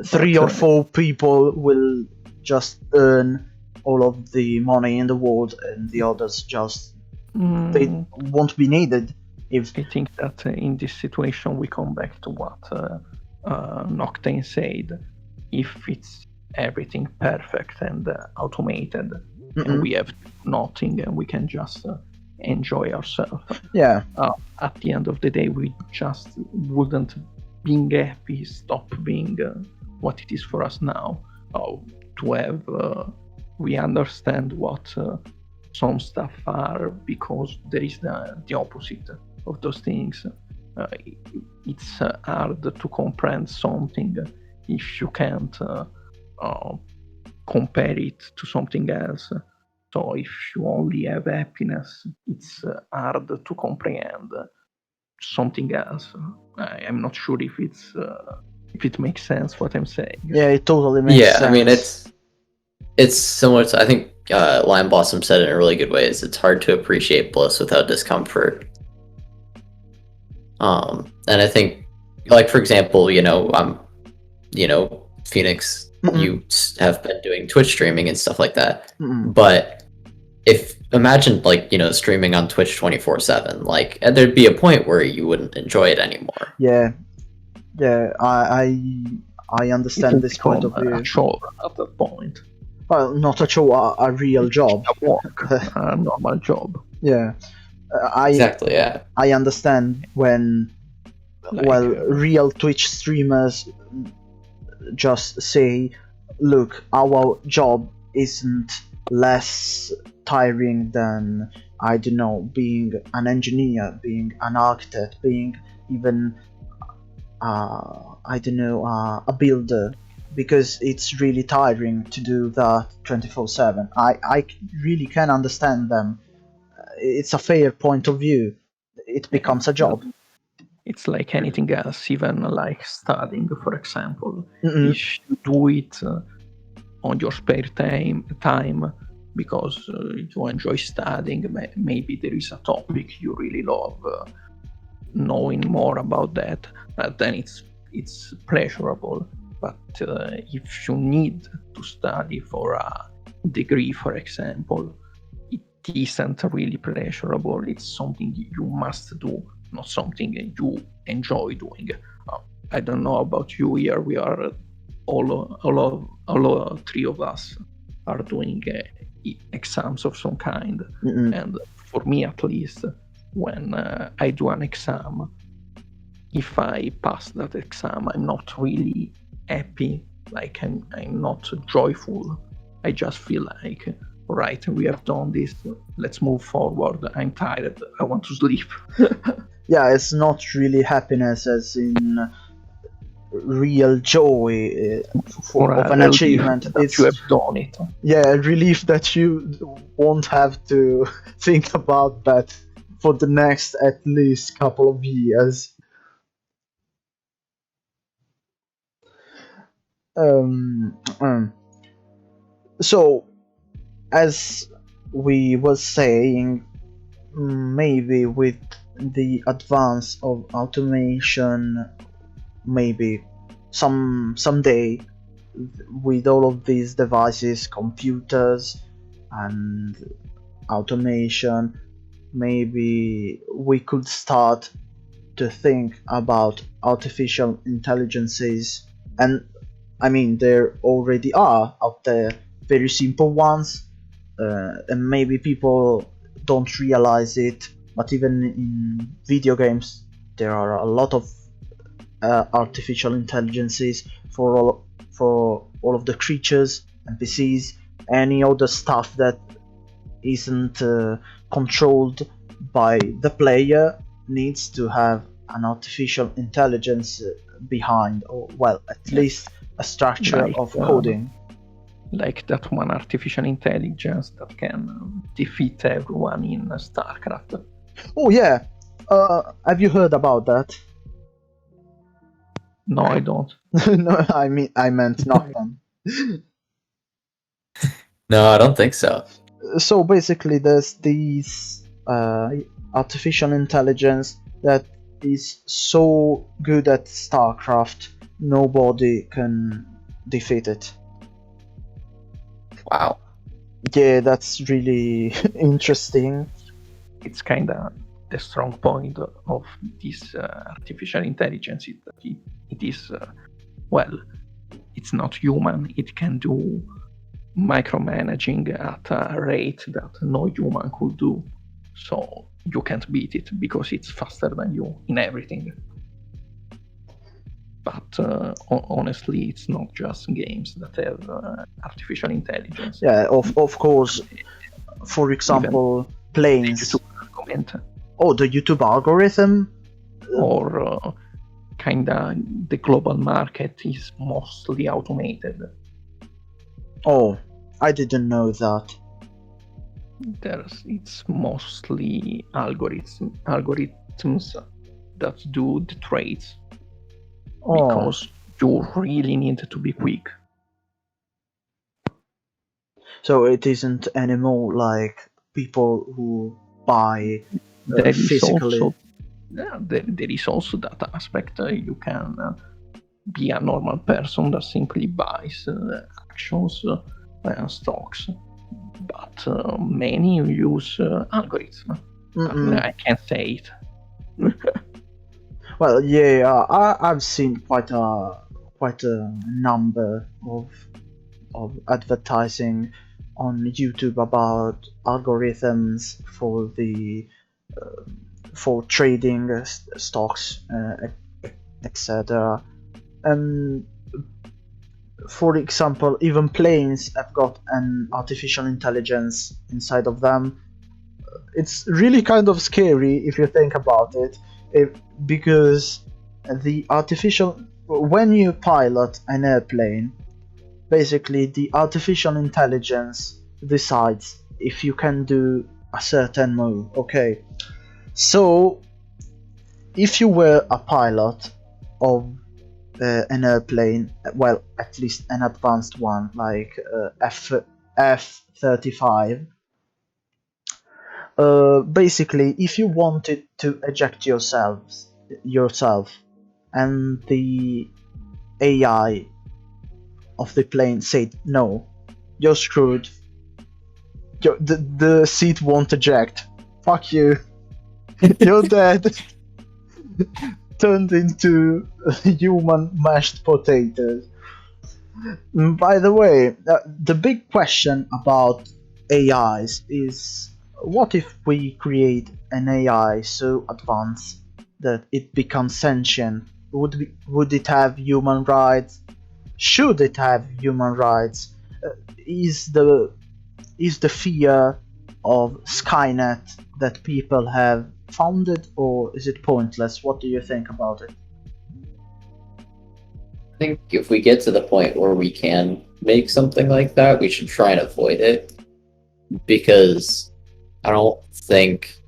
3 or 4 people will just earn all of the money in the world and the others just they won't be needed.
I think that in this situation we come back to what Kn0cktane said. If it's everything perfect and automated, and we have nothing and we can just enjoy ourselves.
Yeah.
At the end of the day, we just wouldn't being happy stop being what it is for us now. To have we understand what some stuff are because there is the opposite of those things. It's hard to comprehend something if you can't compare it to something else. So if you only have happiness, it's hard to comprehend something else. I'm not sure if it makes sense what I'm saying.
Yeah, it totally makes sense.
Yeah, I mean it's similar to, I think Lime Blossom said it in a really good way, is it's hard to appreciate bliss without discomfort. And I think, like, for example, Phoenix, you have been doing Twitch streaming and stuff like that. But imagine streaming on Twitch 24/7, like, and there'd be a point where you wouldn't enjoy it anymore.
Yeah, I understand this point of view.
A chore at that point.
Well, not a chore, a real job.
A work, a normal job.
Yeah.
Exactly, yeah.
I understand when, real Twitch streamers just say, look, our job isn't less tiring than, I don't know, being an engineer, being an architect, being even, I don't know, a builder, because it's really tiring to do that 24/7. I really can understand them. It's a fair point of view. It becomes a job.
It's like anything else, even like studying, for example. If you do it on your spare time because you enjoy studying, maybe there is a topic you really love knowing more about that, then it's pleasurable. But if you need to study for a degree, for example, it isn't really pleasurable. It's something you must do, not something you enjoy doing. I don't know about you here. We are all 3 of us are doing exams of some kind, and for me at least, when I do an exam, if I pass that exam, I'm not really happy. Like I'm not joyful. I just feel like, right, we have done this, let's move forward. I'm tired, I want to sleep.
Yeah, it's not really happiness as in real joy of an achievement.
It's you have done it.
Yeah, relief that you won't have to think about that for the next at least couple of years. So, as we was saying, maybe with the advance of automation, maybe someday, with all of these devices, computers, and automation, maybe we could start to think about artificial intelligences. And I mean, there already are out there very simple ones, and maybe people don't realize it, but even in video games there are a lot of artificial intelligences for all of the creatures, NPCs, any other stuff that isn't controlled by the player needs to have an artificial intelligence behind, or well, at least a structure of coding.
Like that one artificial intelligence that can defeat everyone in Starcraft.
Oh yeah, have you heard about that?
No, I don't.
No, I meant nothing.
No, I don't think so.
So basically, there's these artificial intelligence that is so good at StarCraft, nobody can defeat it.
Wow.
Yeah, that's really interesting.
It's kind of the strong point of this artificial intelligence. It is, well, it's not human. It can do micromanaging at a rate that no human could do. So you can't beat it because it's faster than you in everything. But honestly, it's not just games that have artificial intelligence.
Yeah, of course. For example, planes. The YouTube algorithm?
Or kinda the global market is mostly automated.
Oh, I didn't know that.
It's mostly algorithms that do the trades. Because you really need to be quick.
So it isn't anymore like people who buy physically.
There is also that aspect. You can be a normal person that simply buys actions and stocks, but many use algorithms. I can't say it.
Well, yeah, I've seen quite a number of advertising on YouTube about algorithms for the for trading stocks, etc. And for example, even planes have got an artificial intelligence inside of them. It's really kind of scary if you think about it, because when you pilot an airplane, basically the artificial intelligence decides if you can do a certain move. Okay, so if you were a pilot of an airplane, well, at least an advanced one like F-35, basically if you wanted to eject yourself and the AI of the plane said no, you're screwed, the seat won't eject, fuck you, you're dead. Turned into human mashed potatoes. By the way, the big question about AIs is, what if we create an AI so advanced that it becomes sentient? Would it have human rights? Should it have human rights? Is the fear of Skynet that people have founded, or is it pointless? What do you think about it?
I think if we get to the point where we can make something like that, we should try and avoid it. Because I don't think,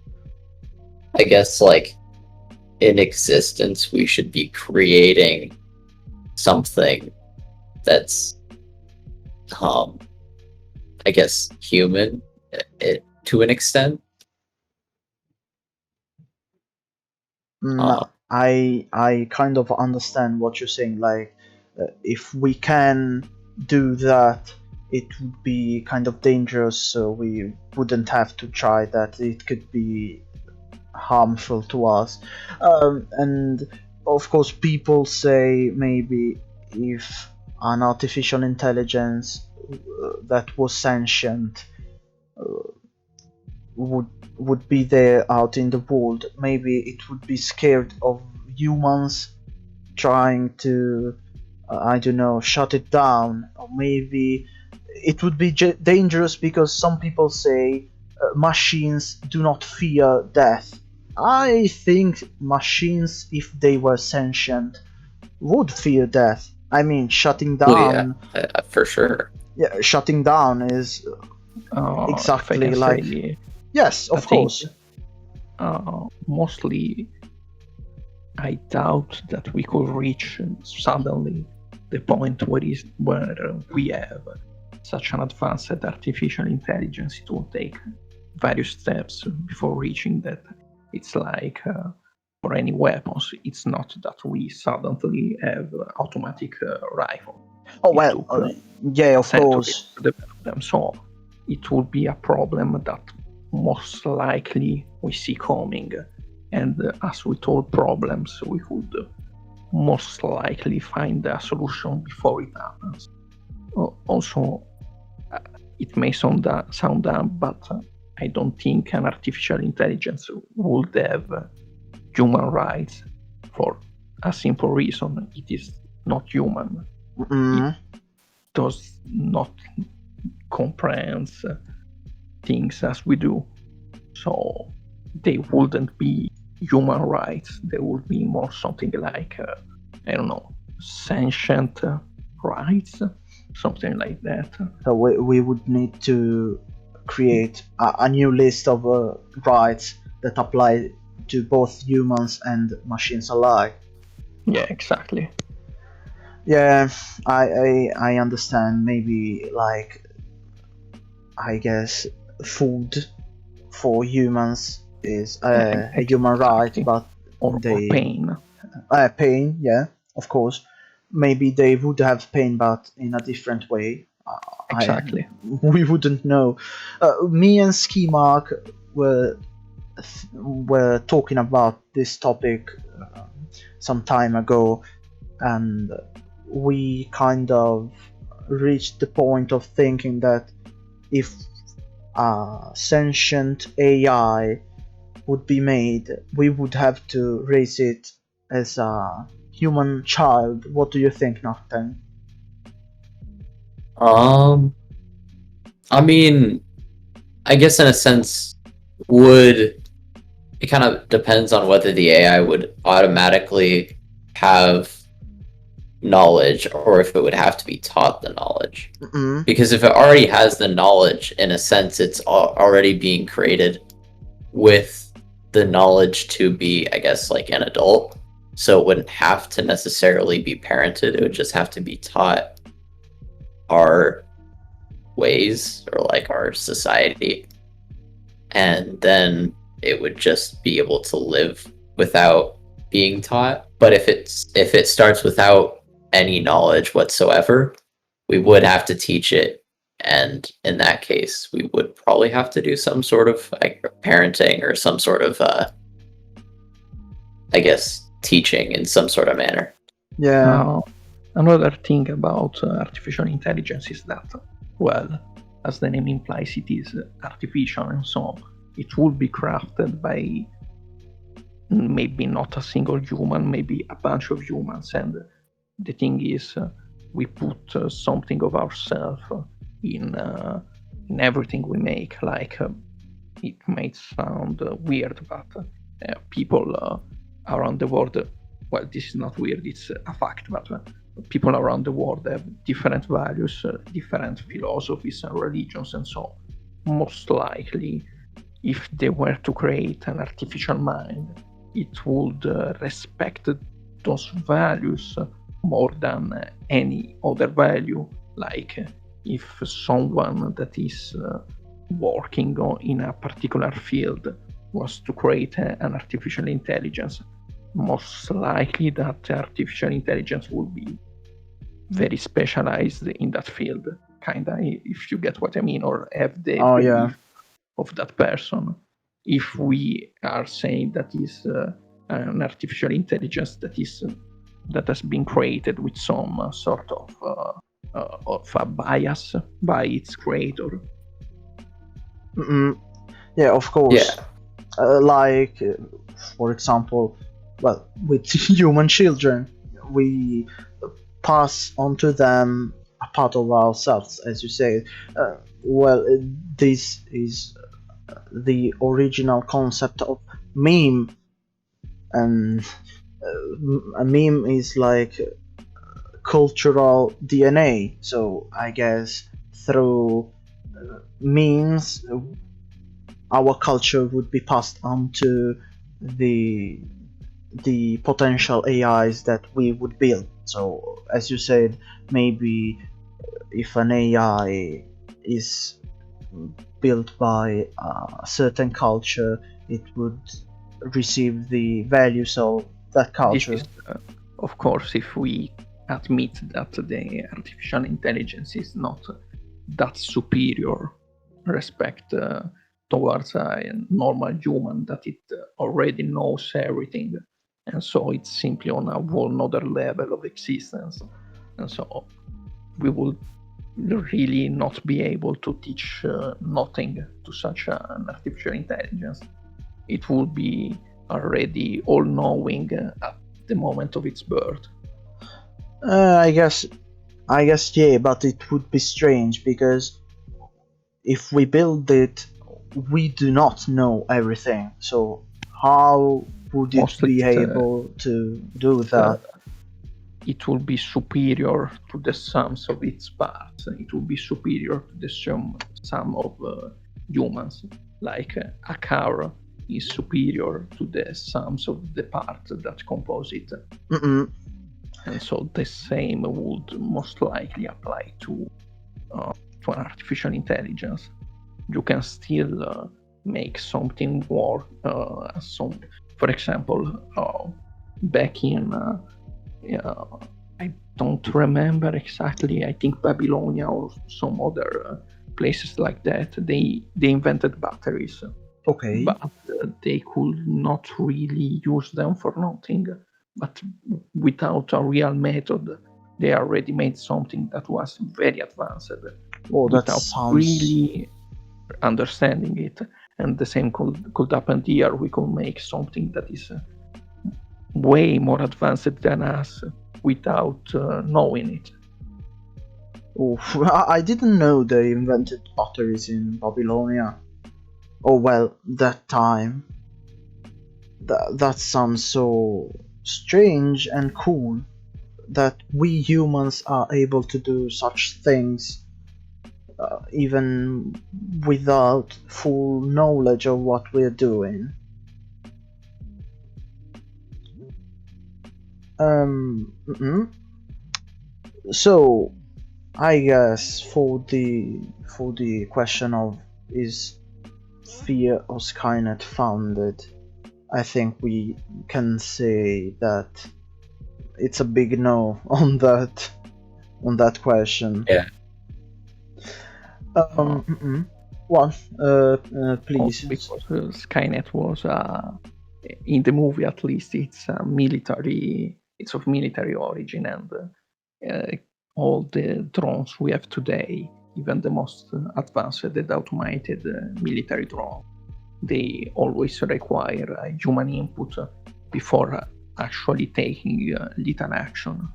I guess, like, in existence, we should be creating something that's, I guess, human to an extent.
I kind of understand what you're saying. Like, if we can do that, it would be kind of dangerous, so we wouldn't have to try that. It could be harmful to us. And of course, people say maybe if an artificial intelligence that was sentient would be there out in the world, maybe it would be scared of humans trying to I don't know, shut it down. Or maybe it would be dangerous because some people say machines do not fear death. I think machines, if they were sentient, would fear death. I mean, shutting
Well, yeah,
down.
for sure.
Yeah, shutting down is exactly
if I can
like.
say,
Yes,
I
of
think,
course.
mostly I doubt that we could reach suddenly the point where we have such an advanced artificial intelligence. It will take various steps before reaching that. It's like for any weapons, it's not that we suddenly have automatic rifle.
Oh
It
well,
took
yeah, of
centuries
course.
to develop them, so it will be a problem that most likely we see coming. And as with all problems, we could most likely find a solution before it happens. Also, it may sound dumb, but I don't think an artificial intelligence would have human rights for a simple reason. It is not human.
Mm.
It does not comprehend things as we do. So they wouldn't be human rights. They would be more something like, I don't know, sentient rights, something like that.
So we would need to create a new list of rights that apply to both humans and machines alike.
Yeah, exactly.
Yeah, I understand. Maybe like I guess food for humans is a human right,
Exactly.
but
Or pain.
Pain, yeah, of course. Maybe they would have pain, but in a different way.
Exactly.
We wouldn't know. Me and Skimark were talking about this topic some time ago, and we kind of reached the point of thinking that if a sentient AI would be made, we would have to raise it as a human child. What do you think, Kn0cktane?
I mean, I guess in a sense, it kind of depends on whether the AI would automatically have knowledge or if it would have to be taught the knowledge.
Mm-mm.
Because if it already has the knowledge, in a sense, it's already being created with the knowledge to be, I guess, like an adult. So it wouldn't have to necessarily be parented. It would just have to be taught our ways or like our society. And then it would just be able to live without being taught. But if it starts without any knowledge whatsoever, we would have to teach it. And in that case, we would probably have to do some sort of like parenting or some sort of, I guess, teaching in some sort of manner.
Yeah.
Another thing about artificial intelligence is that, well, as the name implies, it is artificial, and so it will be crafted by maybe not a single human, maybe a bunch of humans. And the thing is, we put something of ourselves in everything we make. Like, it might sound weird, but people around the world, well, this is not weird, it's a fact, but people around the world have different values, different philosophies and religions, and so most likely, if they were to create an artificial mind, it would respect those values more than any other value. Like, if someone that is working in a particular field was to create an artificial intelligence, most likely that artificial intelligence would be very specialized in that field. kinda, if you get what I mean, or have the
Oh,
belief
yeah.
of that person. If we are saying that is an artificial intelligence that has been created with some sort of a bias by its creator.
Yeah, of course.
Yeah.
Like, for example, well, with human children, we pass on to them a part of ourselves, as you say. Well, this is the original concept of meme, and a meme is like cultural DNA. So I guess through memes, our culture would be passed on to the potential AIs that we would build. So as you said, maybe if an AI is built by a certain culture, it would receive the values of that culture.
This is, of course, if we admit that the artificial intelligence is not that superior respect towards a normal human, that it already knows everything, and so it's simply on a whole other level of existence, and so we will really not be able to teach nothing to such an artificial intelligence. It will be already all-knowing at the moment of its birth.
I guess yeah, but it would be strange because if we build it, we do not know everything. So how would it
Mostly
be able to do that?
It will be superior to the sums of its parts. It will be superior to the sum of humans. Like a car is superior to the sums of the parts that compose it. And so the same would most likely apply to an artificial intelligence. You can still make something work. For example, back in I don't remember exactly. I think Babylonia or some other places like that. They invented batteries.
Okay.
But they could not really use them for nothing. But without a real method, they already made something that was very advanced.
Oh, that
without
sounds
really understanding it. And the same could happen here. We could make something that is way more advanced than us without knowing it.
Oh, I didn't know they invented batteries in Babylonia. Oh well, that time. That sounds so strange and cool that we humans are able to do such things even without full knowledge of what we're doing. So I guess for the question of is fear of Skynet founded, I think we can say that it's a big no on that question.
Yeah.
Well, please.
Because Skynet was, in the movie at least, it's of military origin, and all the drones we have today, even the most advanced and automated military drone, they always require a human input before actually taking lethal action.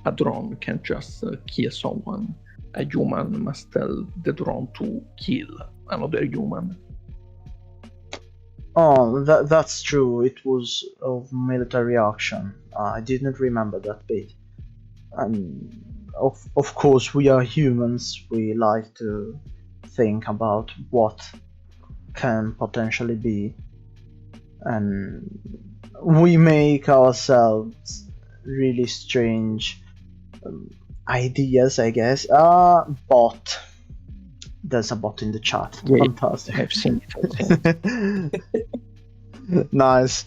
A drone can just kill someone. A human must tell the drone to kill another human.
Oh, that's true. It was of military action. I didn't remember that bit. Of course, we are humans. We like to think about what can potentially be, and we make ourselves really strange ideas, I guess. Bot. There's a bot in the chat.
Yeah,
Fantastic.
I've seen it.
Nice.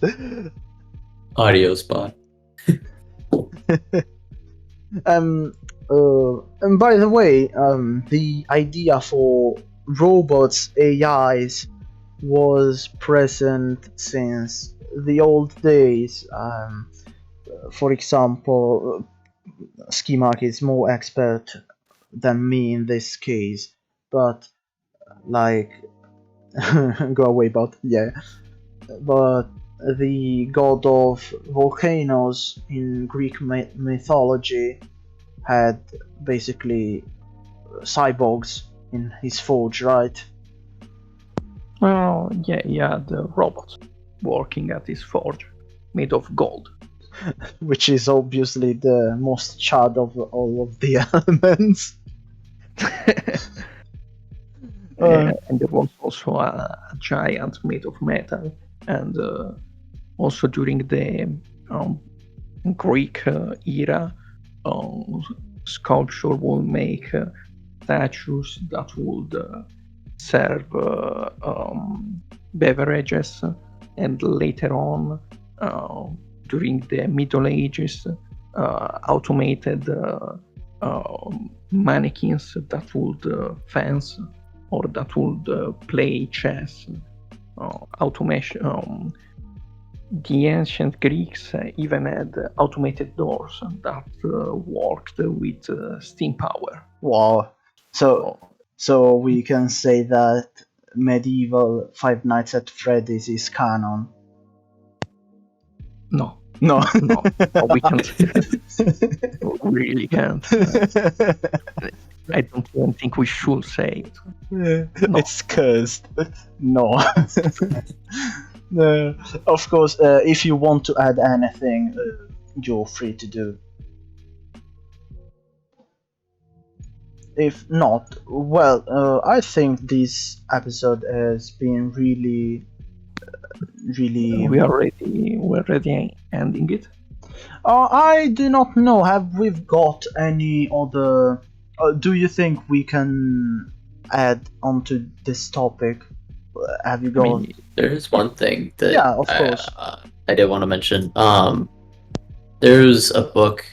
Audio spot.
And by the way, the idea for robots, AIs, was present since the old days. For example, Skimark is more expert than me in this case, but like, go away, but yeah. But the god of volcanoes in Greek mythology had basically cyborgs in his forge, right?
Oh, yeah, he had robots working at his forge, made of gold.
Which is obviously the most Chad of all of the elements.
And there was also a giant made of metal, and also during the Greek era, sculpture would make statues that would serve beverages, and later on, during the Middle Ages, automated mannequins that would fence or that would play chess. Automation. The ancient Greeks even had automated doors that worked with steam power.
Wow. So we can say that medieval Five Nights at Freddy's is canon.
No,
No,
we can't. We really can't. I don't even think we should say it. No.
It's cursed. No. No. Of course, if you want to add anything, you're free to do. If not, well, I think this episode has been really.
We're already ending it.
I do not know. Have we got any other? Do you think we can add onto this topic? Have you got?
I mean, there's one thing that
Yeah, of course.
I did want to mention. There's a book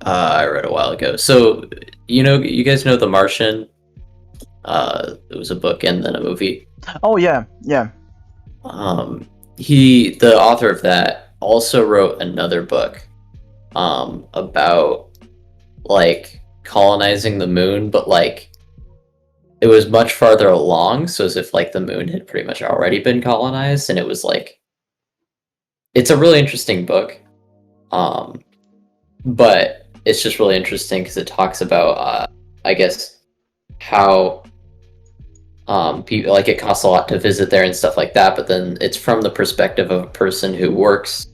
I read a while ago. So you guys know The Martian. It was a book and then a movie.
Oh yeah.
The author of that also wrote another book about like colonizing the moon, but like it was much farther along, so as if like the moon had pretty much already been colonized, and it was like it's a really interesting book. But it's just really interesting because it talks about I guess how people, like, it costs a lot to visit there and stuff like that, but then it's from the perspective of a person who works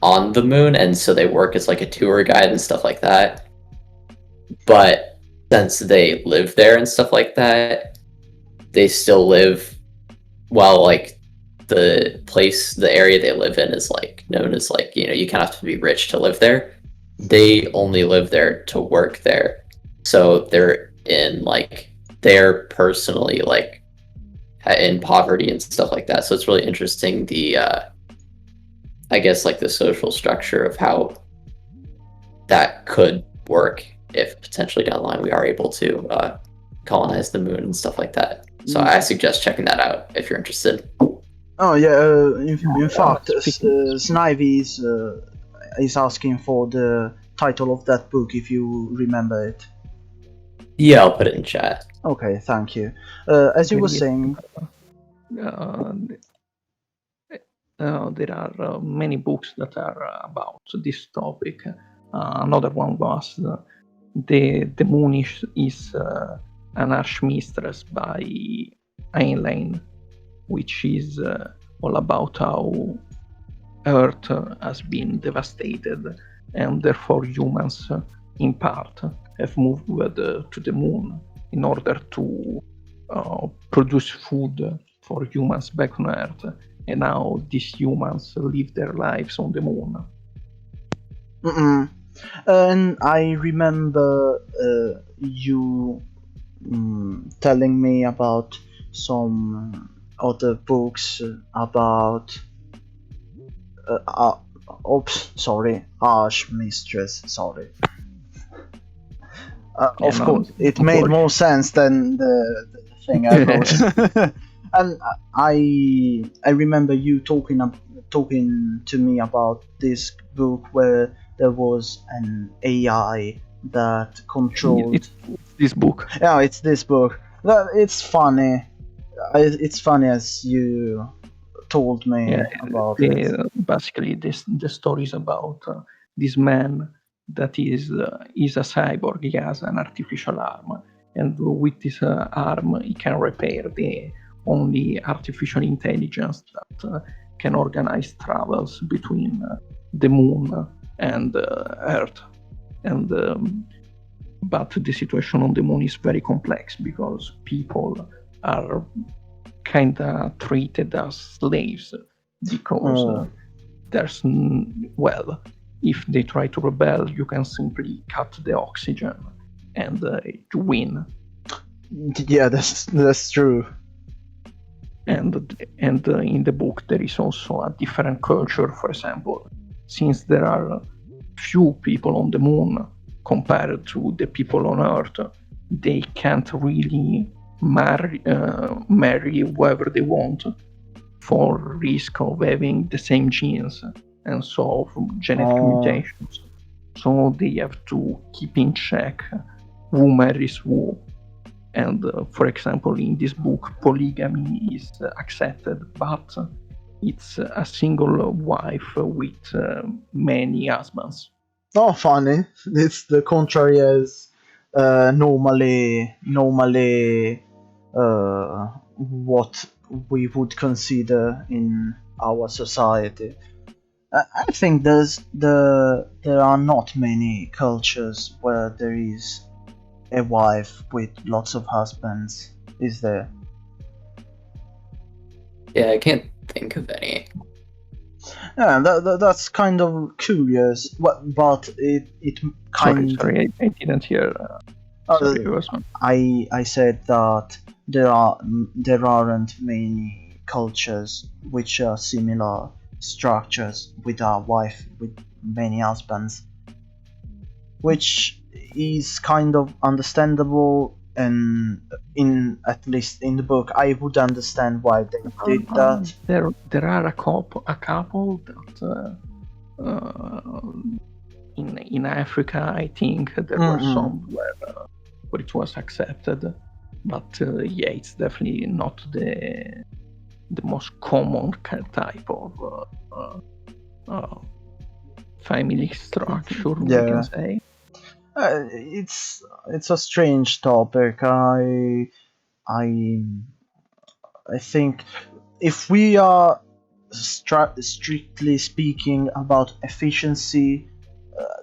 on the moon, and so they work as like a tour guide and stuff like that. But since they live there and stuff like that, they still live while like the area they live in is like known as like, you kind of have to be rich to live there. They only live there to work there, so they're personally like in poverty and stuff like that. So it's really interesting the I guess like the social structure of how that could work if potentially down the line we are able to colonize the moon and stuff like that. So I suggest checking that out if you're interested.
Oh yeah. In fact, Snivy is asking for the title of that book, if you remember it.
Yeah, I'll put it in chat.
Okay, thank you. As you were saying,
there are many books that are about this topic. Another one was The Moon is an Archmistress by Heinlein, which is all about how Earth has been devastated, and therefore humans, in part, have moved to the moon in order to produce food for humans back on Earth, and now these humans live their lives on the moon.
And I remember you telling me about some other books about Archmistress, sorry. Of
no,
course, it
don't
made
worry.
more sense than the thing I wrote. And I remember you talking to me about this book where there was an AI that controlled.
It's this book.
Yeah, it's this book. It's funny. It's funny as you told me
Yeah,
about it.
basically the story is about this man that is a cyborg. He has an artificial arm, and with this arm he can repair the only artificial intelligence that can organize travels between the moon and Earth. And but the situation on the moon is very complex because people are kind of treated as slaves because there's well, if they try to rebel, you can simply cut the oxygen and you win.
Yeah, that's true.
And in the book there is also a different culture. For example, since there are few people on the moon compared to the people on Earth, they can't really marry whoever they want for risk of having the same genes and so genetic mutations. So they have to keep in check who marries who. And for example, in this book, polygamy is accepted, but it's a single wife with many husbands.
Oh, funny. It's the contrary as normally what we would consider in our society. I think there are not many cultures where there is a wife with lots of husbands, is there?
Yeah, I can't think of any.
Yeah, that's kind of curious, but it kind.
Sorry, I didn't hear. Sorry,
I said that there aren't many cultures which are similar structures with a wife with many husbands, which is kind of understandable. And at least in the book, I would understand why they did that.
There are a couple that in Africa, I think there were some where it was accepted, but yeah, it's definitely not the most common type of family structure, we can say.
It's a strange topic. I think if we are strictly speaking about efficiency,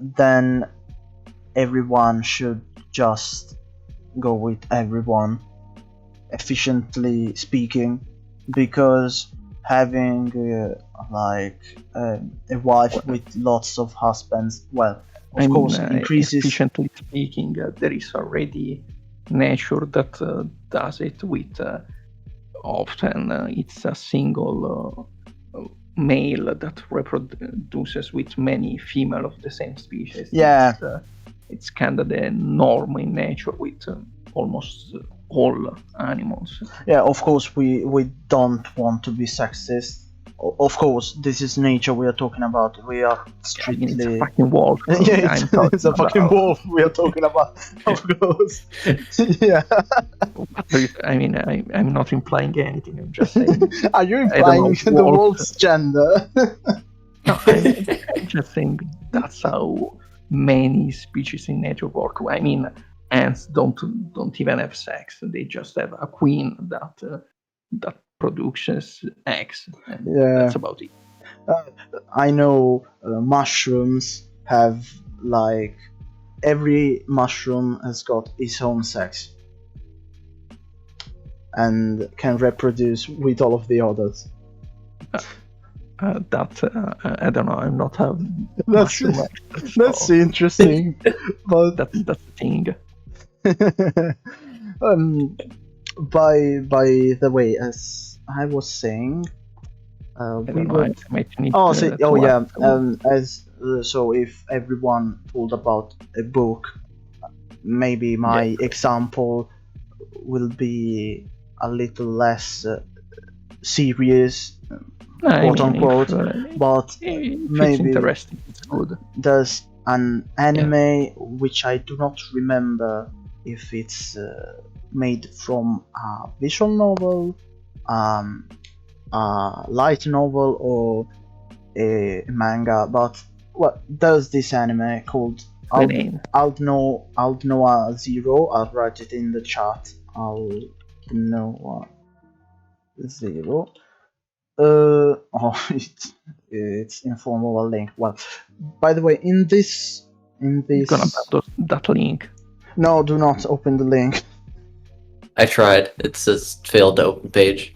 then everyone should just go with everyone, efficiently speaking, because having a wife with lots of husbands, well, of course, increases.
Efficiently speaking, there is already nature that does it with often it's a single male that reproduces with many female of the same species.
Yeah,
it's kind of the norm in nature with almost all animals.
Yeah, of course we don't want to be sexist. Of course, this is nature we are talking about. We are strictly.
It's a fucking wolf.
Yeah, it's a fucking wolf we are talking about. Of course. Yeah.
I mean, I'm not implying anything. I'm just saying.
Are you implying the wolf's gender?
No, I'm just saying that's how many species in nature work. I mean, ants don't even have sex. They just have a queen that produces eggs, and that's about it.
I know mushrooms have every mushroom has got its own sex and can reproduce with all of the others.
I don't know. I'm not a
mushroom expert. That's interesting, but
that's the thing.
By the way, as I was saying, so if everyone told about a book, maybe my example will be a little less serious, quote unquote, but
if
maybe
it's interesting, it's good.
There's an anime which I do not remember if it's made from a visual novel, a light novel, or a manga, but there's this anime called Aldnoah Zero. I'll write it in the chat. Aldnoah Zero. It's informal link. Well, by the way, in this,
You're gonna put that link.
No, do not open the link.
I tried. It says failed to open page.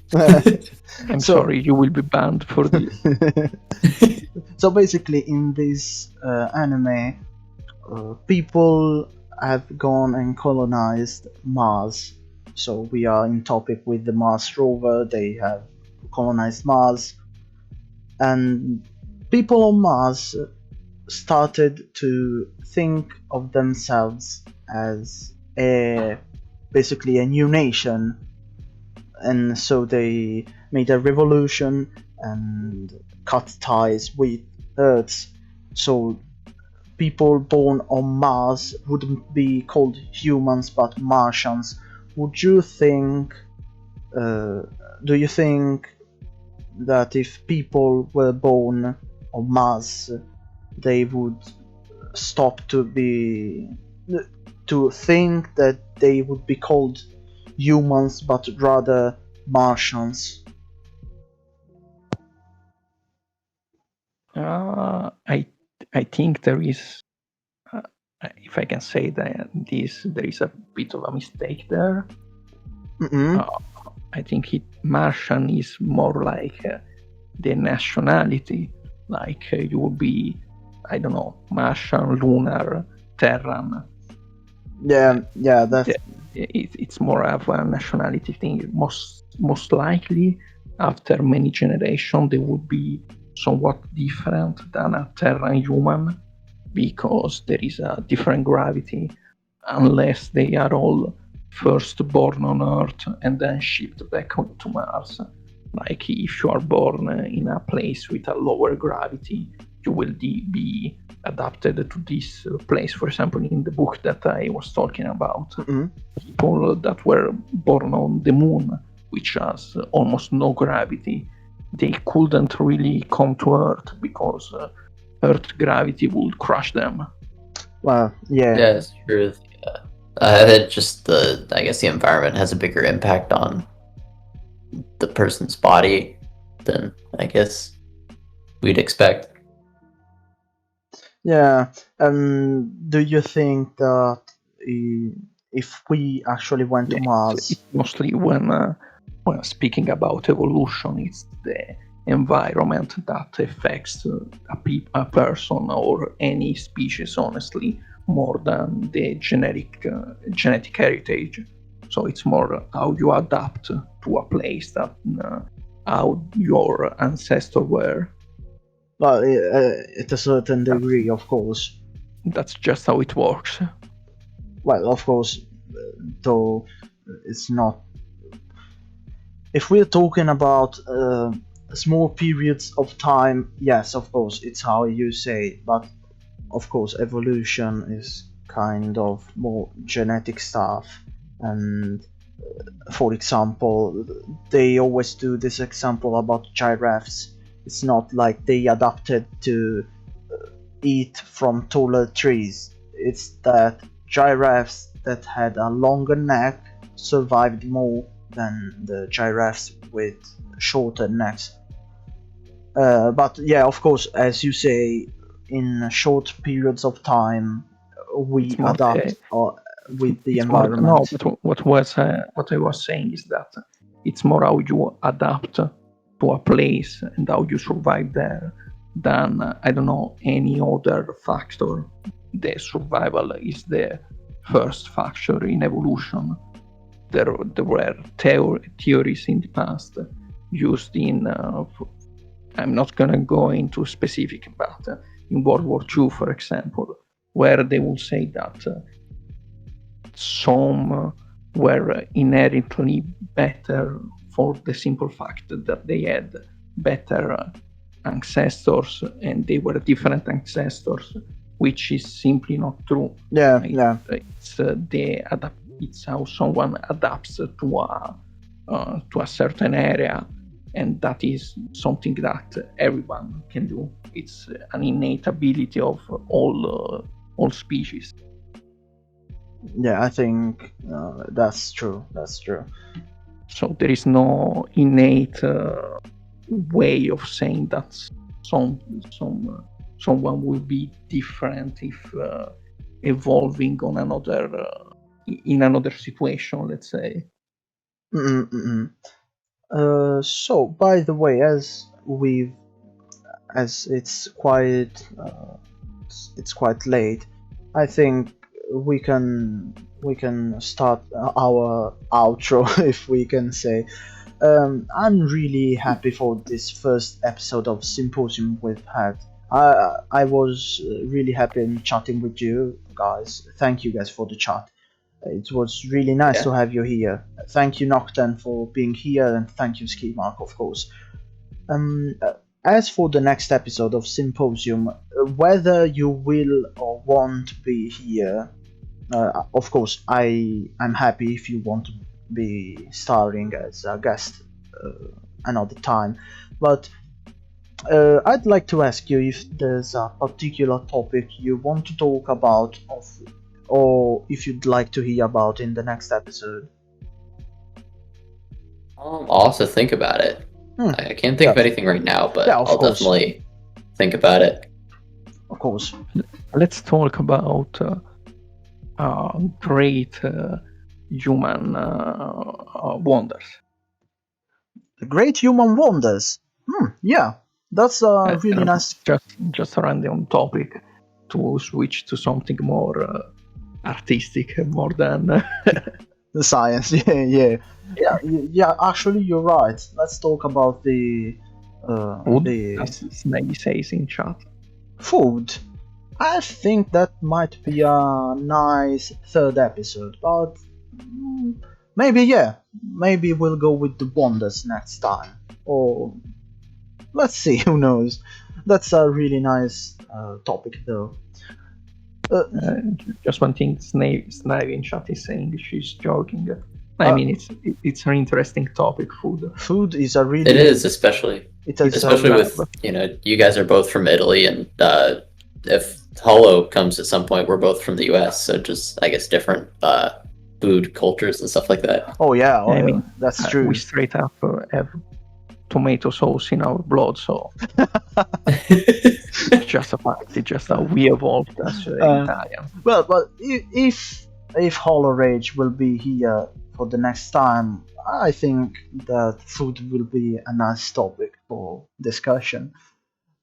I'm sorry, you will be banned for this.
So basically, in this anime, people have gone and colonized Mars. So we are in topic with the Mars rover. They have colonized Mars, and people on Mars started to think of themselves as basically a new nation, and so they made a revolution and cut ties with Earth. So people born on Mars wouldn't be called humans but Martians. Would you think? Do you think that if people were born on Mars, they would stop to think that they would be called humans but rather Martians?
I think there is, if I can say that, there is a bit of a mistake there. I think Martian is more like the nationality. Like you will be, I don't know, Martian, lunar, Terran.
Yeah, that's.
It's more of a nationality thing. Most likely, after many generations, they would be somewhat different than a Terran human, because there is a different gravity, unless they are all first born on Earth and then shipped back to Mars. Like if you are born in a place with a lower gravity, you will be adapted to this place. For example, in the book that I was talking about, people that were born on the moon, which has almost no gravity, they couldn't really come to Earth because Earth gravity would crush them.
Well, yeah.
Yeah, it's true. Just I guess the environment has a bigger impact on the person's body than I guess we'd expect.
Yeah. Do you think that if we actually went to Mars,
it's mostly when speaking about evolution, it's the environment that affects a person or any species, honestly, more than the genetic heritage. So it's more how you adapt to a place that how your ancestors were.
Well, at a certain degree, of course.
That's just how it works.
Well, of course, though it's not. If we're talking about small periods of time, yes, of course, it's how you say. But of course, evolution is kind of more genetic stuff. And for example, they always do this example about giraffes. It's not like they adapted to eat from taller trees. It's that giraffes that had a longer neck survived more than the giraffes with shorter necks. But yeah, of course, as you say, in short periods of time, we adapt with the environment.
No, but what I was saying is that it's more how you adapt to a place and how you survive there than, I don't know, any other factor. The survival is the first factor in evolution. There were theories in the past used in, I'm not gonna go into specific, but in World War II, for example, where they will say that some were inherently better for the simple fact that they had better ancestors and they were different ancestors, which is simply not true. It's how someone adapts to a certain area, and that is something that everyone can do. It's an innate ability of all species.
Yeah, I think that's true.
So there is no innate way of saying that someone will be different if evolving on in another situation, let's say.
So, by the way, as it's quite late, I think we can start our outro, if we can say. I'm really happy for this first episode of Symposium we've had. I was really happy in chatting with you guys. Thank you guys for the chat. It was really nice to have you here. Thank you, Kn0cktane, for being here, and thank you, Skimark, of course. As for the next episode of Symposium, whether you will or won't be here, of course, I'm happy if you want to be starring as a guest another time, but I'd like to ask you if there's a particular topic you want to talk about, or if you'd like to hear about in the next episode.
I'll have to think about it. I can't think of anything right now, but I'll definitely think about it.
Of course.
Let's talk about great human wonders.
The great human wonders. Yeah, that's a really nice.
Just a random topic to switch to something more artistic, more than
the science. Yeah. Actually, you're right. Let's talk about the
food, as Snaggy says in chat.
Food. I think that might be a nice third episode, but maybe we'll go with the wonders next time, or let's see, who knows. That's a really nice topic, though.
Just one thing, Snaggy in chat is saying she's joking. I mean, it's an interesting topic.
Food is a really.
It is, especially with you guys are both from Italy, and if Hollow comes at some point, we're both from the U.S. So just I guess different food cultures and stuff like that.
Oh yeah, I mean that's true.
We straight up have tomato sauce in our blood, so it's just a fact. It's just how we evolved as Italian.
Well, but if Hollow Rage will be here for the next time, I think that food will be a nice topic for discussion.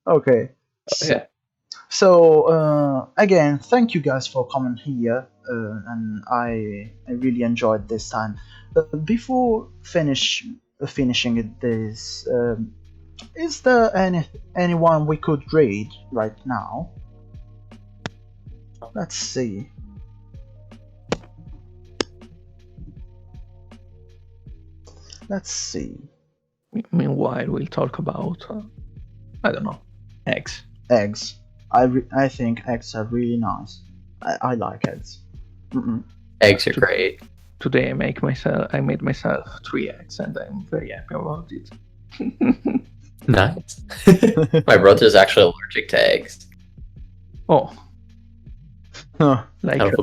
Okay. So again, thank you guys for coming here, and I really enjoyed this time. Before finishing this, is there anyone we could read right now? Let's see.
Meanwhile, we'll talk about I don't know, eggs.
I think eggs are really nice. I like eggs.
Eggs are great.
Today I made myself 3 eggs, and I'm very happy about it.
Nice. My brother's actually allergic to eggs.
Oh. Like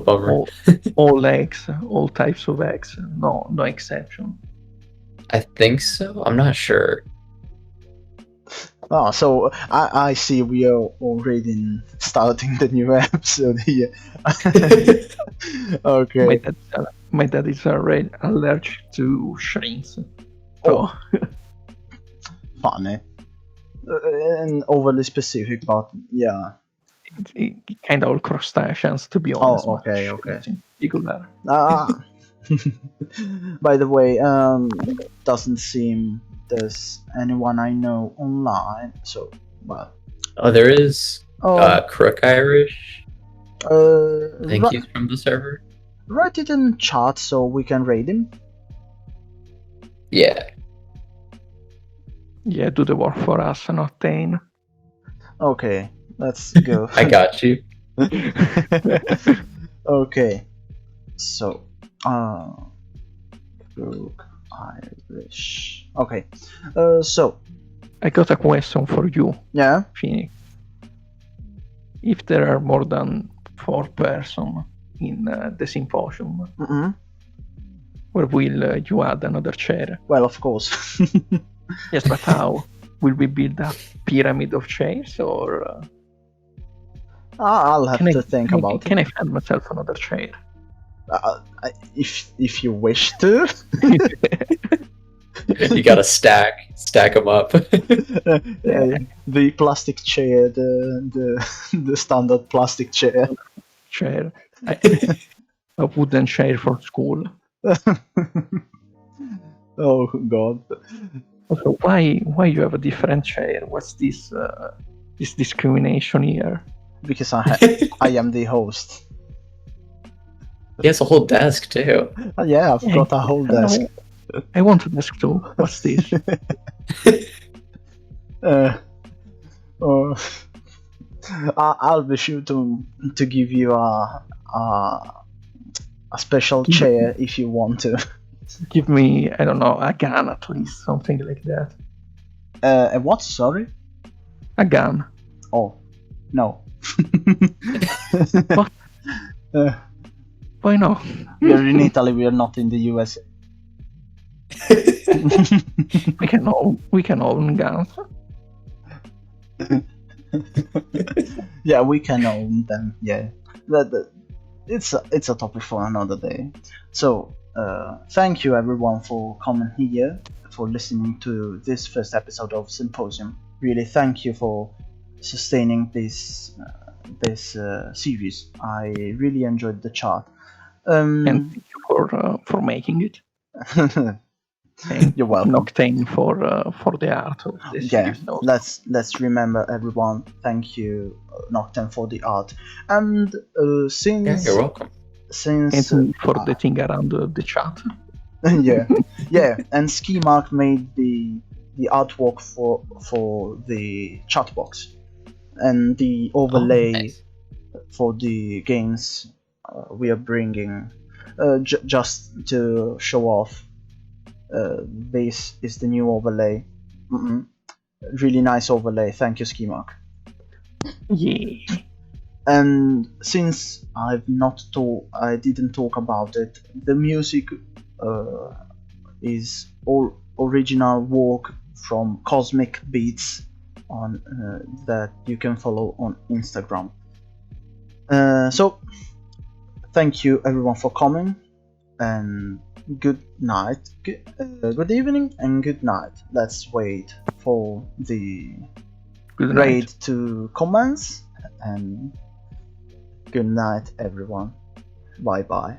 all eggs, all types of eggs, no exception.
I think so. I'm not sure.
Oh, so I see we are already starting the new episode here. Okay.
My dad is already allergic to shrimps. Oh.
Funny. And overly specific, but yeah.
Kind of all crustaceans, to be honest.
Oh, okay. By the way, doesn't seem there's anyone I know online, so well.
Oh, there is Crook Irish. I think he's from the server.
write it in chat so we can read him.
Yeah.
Yeah, do the work for us, not Tane.
Okay, let's go.
I got you.
Okay, so Crook Irish. Okay, so
I got a question for you,
yeah.
Phoenix. If there are more than 4 persons in the symposium,
Mm-hmm.
where will you add another chair?
Well, of course.
Yes, but how? Will we build a pyramid of chairs, or
I'll have to think about
can
it.
I find myself another chair?
If you wish to.
You gotta stack them up.
The plastic chair, the standard plastic chair.
Chair. A wooden chair for school.
Oh God.
Also, why you have a different chair? What's this this discrimination here?
Because I am the host.
He has a whole desk too.
Yeah, I've got a whole desk.
I want a desk too. What's this?
I'll be sure to give you a special chair if you want to.
Give me, I don't know, a gun at least, something like that.
A what? Sorry?
A gun.
Oh, no.
What? Why not?
We're in Italy. We are not in the USA.
We can own guns.
Yeah, we can own them. Yeah, it's a topic for another day. So thank you everyone for coming here, for listening to this first episode of Symposium. Really, thank you for sustaining this series. I really enjoyed the chat.
And thank you for making it.
You're welcome.
Kn0cktane for the art of this series.
Let's remember everyone. Thank you, Kn0cktane, for the art. And since
You're welcome.
Since
and for the thing around the chat.
yeah. And Skimark made the artwork for the chat box and the overlay
Nice.
for the games we are bringing, just to show off. This is the new overlay. Really nice overlay. Thank you, Skimark.
Yeah.
And since I didn't talk about it. The music is all original work from Cosmic Beats on that you can follow on Instagram. So thank you everyone for coming, and good night, good evening, and good night. Let's wait for the raid to commence, and good night everyone. Bye bye.